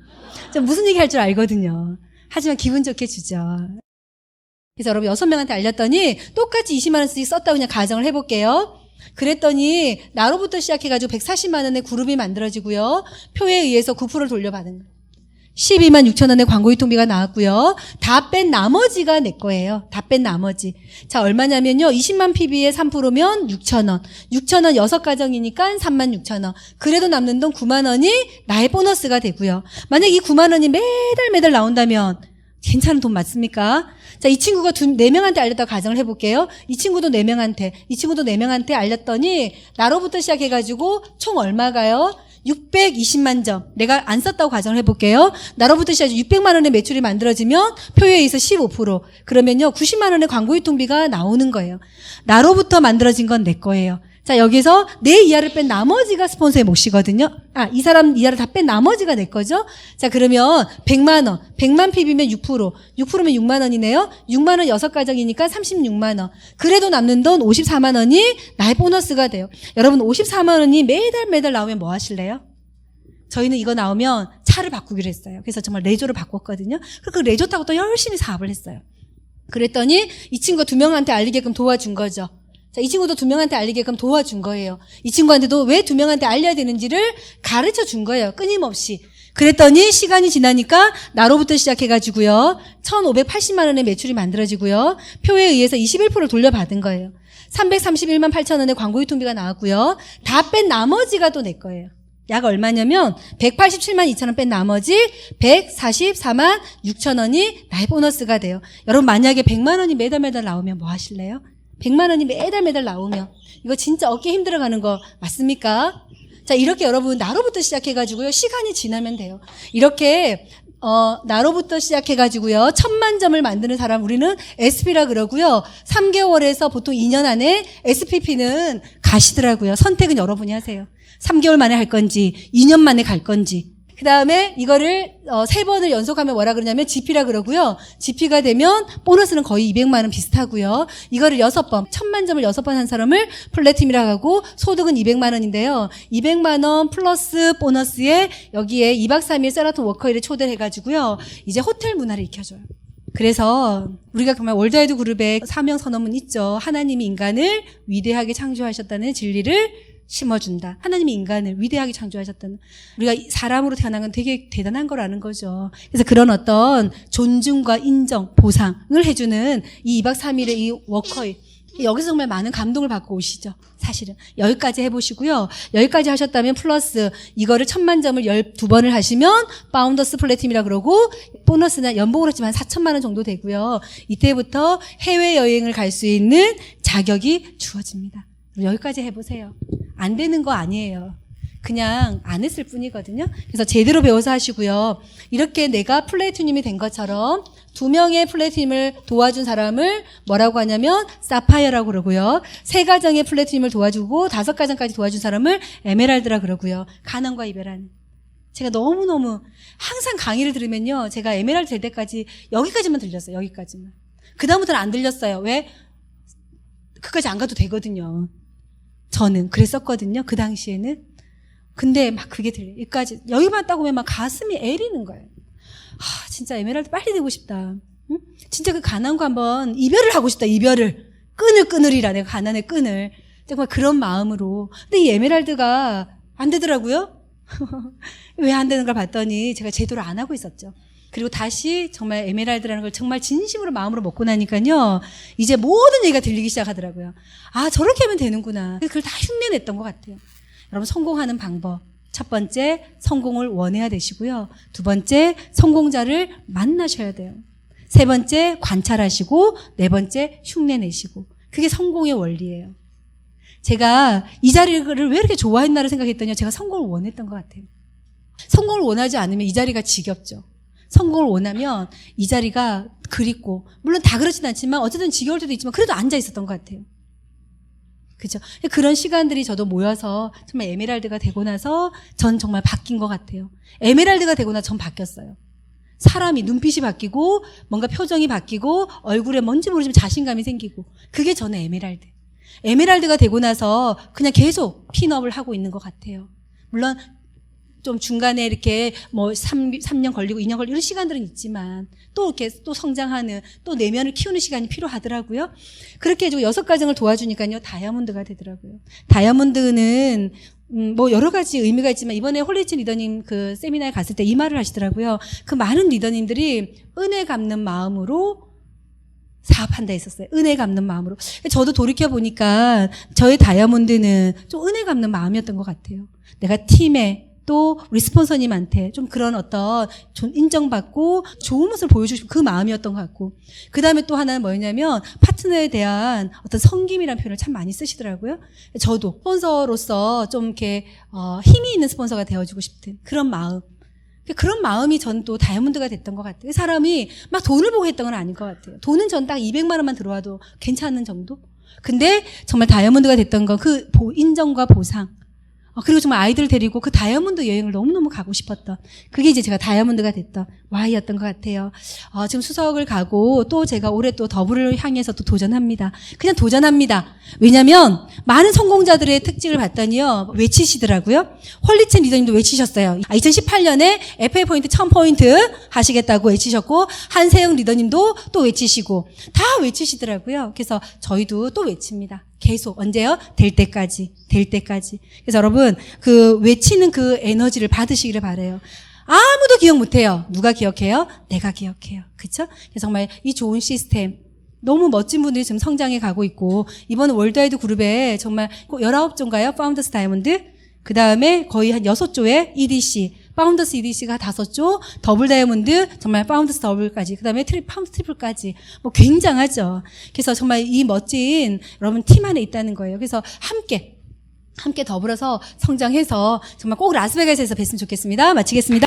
무슨 얘기 할 줄 알거든요. 하지만 기분 좋게 주죠. 그래서 여러분 6명한테 알렸더니 똑같이 20만 원씩 썼다고 그냥 가정을 해볼게요. 그랬더니 나로부터 시작해가지고 140만 원의 그룹이 만들어지고요. 표에 의해서 9%를 돌려받은 거예요. 12만 6천 원의 광고 유통비가 나왔고요. 다 뺀 나머지가 내 거예요. 다 뺀 나머지. 자, 얼마냐면요. 20만 PB에 3%면 6천 원. 6천 원 6가정이니까 3만 6천 원. 그래도 남는 돈 9만 원이 나의 보너스가 되고요. 만약 이 9만 원이 매달 나온다면 괜찮은 돈 맞습니까? 자, 이 친구가 4명한테 알렸다고 가정을 해볼게요. 이 친구도 4명한테 알렸더니 나로부터 시작해가지고 총 얼마가요? 620만 점. 내가 안 썼다고 가정을 해볼게요. 나로부터 시작해서 600만 원의 매출이 만들어지면 표에 의해서 15%. 그러면요, 90만 원의 광고 유통비가 나오는 거예요. 나로부터 만들어진 건 내 거예요. 자, 여기서 내 이하를 뺀 나머지가 스폰서의 몫이거든요. 이 사람 이하를 다 뺀 나머지가 내 거죠. 자, 그러면 100만 원. 100만 PB면 6%. 6%면 6만 원이네요. 6만 원 6가정이니까 36만 원. 그래도 남는 돈 54만 원이 나의 보너스가 돼요. 여러분, 54만 원이 매달 나오면 뭐 하실래요? 저희는 이거 나오면 차를 바꾸기로 했어요. 그래서 정말 레조를 바꿨거든요. 그 레조 타고 또 열심히 사업을 했어요. 그랬더니 이 친구가 2명한테 알리게끔 도와준 거죠. 자, 이 친구도 2명한테 알리게끔 도와준 거예요. 이 친구한테도 왜 2명한테 알려야 되는지를 가르쳐 준 거예요. 끊임없이. 그랬더니 시간이 지나니까 나로부터 시작해가지고요. 1,580만 원의 매출이 만들어지고요. 표에 의해서 21%를 돌려받은 거예요. 331만 8천 원의 광고 유통비가 나왔고요. 다 뺀 나머지가 또 내 거예요. 약 얼마냐면 187만 2천 원 뺀 나머지 144만 6천 원이 나의 보너스가 돼요. 여러분, 만약에 100만 원이 매달 나오면 뭐 하실래요? 100만 원이 매달 나오면 이거 진짜 얻기 힘들어가는 거 맞습니까? 자, 이렇게 여러분 나로부터 시작해가지고요. 시간이 지나면 돼요. 이렇게 나로부터 시작해가지고요. 1000만 점을 만드는 사람 우리는 SP라 그러고요. 3개월에서 보통 2년 안에 SPP는 가시더라고요. 선택은 여러분이 하세요. 3개월 만에 할 건지 2년 만에 갈 건지. 그 다음에 이거를 3번을 연속하면 뭐라 그러냐면 GP라 그러고요. GP가 되면 보너스는 거의 200만 원 비슷하고요. 이거를 6번, 1000만 점을 6번 한 사람을 플래티넘이라고 하고 소득은 200만 원인데요. 200만 원 플러스 보너스에 여기에 2박 3일 세라톤 워커힐을 초대를 해가지고요. 이제 호텔 문화를 익혀줘요. 그래서 우리가 정말 월드와이드 그룹의 사명 선언문 있죠. 하나님이 인간을 위대하게 창조하셨다는 진리를 심어준다. 하나님이 인간을 위대하게 창조하셨다는. 우리가 사람으로 태어난 건 되게 대단한 거라는 거죠. 그래서 그런 어떤 존중과 인정, 보상을 해주는 이 2박 3일의 이 워커힐. 여기서 정말 많은 감동을 받고 오시죠. 사실은. 여기까지 해보시고요. 여기까지 하셨다면 플러스 이거를 1000만 점을 12번을 하시면 파운더스 플래티넘이라 그러고 보너스나 연봉으로 치면 4천만 원 정도 되고요. 이때부터 해외여행을 갈 수 있는 자격이 주어집니다. 여기까지 해보세요. 안 되는 거 아니에요. 그냥 안 했을 뿐이거든요. 그래서 제대로 배워서 하시고요. 이렇게 내가 플래티넘이 된 것처럼 2명의 플래티넘을 도와준 사람을 뭐라고 하냐면 사파이어라고 그러고요. 3가정의 플래티넘을 도와주고 5가정까지 도와준 사람을 에메랄드라 그러고요. 가난과 이별하는. 제가 너무너무 항상 강의를 들으면요. 제가 에메랄드 될 때까지 여기까지만 들렸어요. 여기까지만. 그 다음부터는 안 들렸어요. 왜? 그까지 안 가도 되거든요. 저는 그랬었거든요. 그 당시에는. 근데 막 그게 들려요. 여기까지. 여기만 따고 보면 막 가슴이 애리는 거예요. 진짜 에메랄드 빨리 되고 싶다. 응? 진짜 그 가난과 한번 이별을 하고 싶다. 이별을. 끈을 내가 가난의 끈을. 정말 그런 마음으로. 근데 이 에메랄드가 안 되더라고요. 왜 안 되는 걸 봤더니 제가 제대로 안 하고 있었죠. 그리고 다시 정말 에메랄드라는 걸 정말 진심으로 마음으로 먹고 나니까요. 이제 모든 얘기가 들리기 시작하더라고요. 저렇게 하면 되는구나. 그걸 다 흉내냈던 것 같아요. 여러분, 성공하는 방법. 첫 번째, 성공을 원해야 되시고요. 두 번째, 성공자를 만나셔야 돼요. 세 번째, 관찰하시고, 네 번째, 흉내내시고. 그게 성공의 원리예요. 제가 이 자리를 왜 이렇게 좋아했나를 생각했더니 제가 성공을 원했던 것 같아요. 성공을 원하지 않으면 이 자리가 지겹죠. 성공을 원하면 이 자리가 그립고, 물론 다 그렇진 않지만 어쨌든 지겨울 때도 있지만 그래도 앉아 있었던 것 같아요. 그죠? 그런 시간들이 저도 모여서 정말 에메랄드가 되고 나서 전 정말 바뀐 것 같아요. 에메랄드가 되고 나서 전 바뀌었어요. 사람이 눈빛이 바뀌고 뭔가 표정이 바뀌고 얼굴에 뭔지 모르지만 자신감이 생기고 그게 저는 에메랄드. 에메랄드가 되고 나서 그냥 계속 핀업을 하고 있는 것 같아요. 물론 좀 중간에 이렇게 뭐 3년 걸리고 2년 걸리고 이런 시간들은 있지만 또 이렇게 또 성장하는 또 내면을 키우는 시간이 필요하더라고요. 그렇게 해주고 6가정을 도와주니까요. 다이아몬드가 되더라고요. 다이아몬드는 뭐 여러 가지 의미가 있지만 이번에 홀리친 리더님 그 세미나에 갔을 때 이 말을 하시더라고요. 그 많은 리더님들이 은혜 갚는 마음으로 사업한다 했었어요. 은혜 갚는 마음으로. 저도 돌이켜 보니까 저의 다이아몬드는 좀 은혜 갚는 마음이었던 것 같아요. 내가 팀에 또 우리 스폰서님한테 좀 그런 어떤 좀 인정받고 좋은 모습을 보여주고 그 마음이었던 것 같고, 그 다음에 또 하나는 뭐였냐면 파트너에 대한 어떤 섬김이라는 표현을 참 많이 쓰시더라고요. 저도 스폰서로서 좀 이렇게 힘이 있는 스폰서가 되어주고 싶은 그런 마음. 그런 마음이 전 또 다이아몬드가 됐던 것 같아요. 사람이 막 돈을 보고 했던 건 아닌 것 같아요. 돈은 전 딱 200만 원만 들어와도 괜찮은 정도? 근데 정말 다이아몬드가 됐던 건 그 인정과 보상. 그리고 정말 아이들을 데리고 그 다이아몬드 여행을 너무너무 가고 싶었던, 그게 이제 제가 다이아몬드가 됐던 Y였던 것 같아요. 지금 수석을 가고 또 제가 올해 또 더블을 향해서 또 도전합니다. 그냥 도전합니다. 왜냐면 많은 성공자들의 특징을 봤더니요, 외치시더라고요. 홀리첸 리더님도 외치셨어요. 2018년에 FA포인트 1000포인트 하시겠다고 외치셨고, 한세영 리더님도 또 외치시고 다 외치시더라고요. 그래서 저희도 또 외칩니다. 계속. 언제요? 될 때까지. 그래서 여러분, 그 외치는 그 에너지를 받으시기를 바라요. 아무도 기억 못해요. 누가 기억해요? 내가 기억해요. 그쵸? 그래서 정말 이 좋은 시스템, 너무 멋진 분들이 지금 성장해 가고 있고, 이번 월드와이드 그룹에 정말 19조인가요? 파운더스 다이아몬드? 그 다음에 거의 한 6조의 EDC, 파운더스 EDC가 5조, 더블 다이아몬드, 정말 파운더스 더블까지, 그 다음에 파운드 트리플까지, 뭐 굉장하죠. 그래서 정말 이 멋진 여러분 팀 안에 있다는 거예요. 그래서 함께 더불어서 성장해서 정말 꼭 라스베가스에서 뵀으면 좋겠습니다. 마치겠습니다.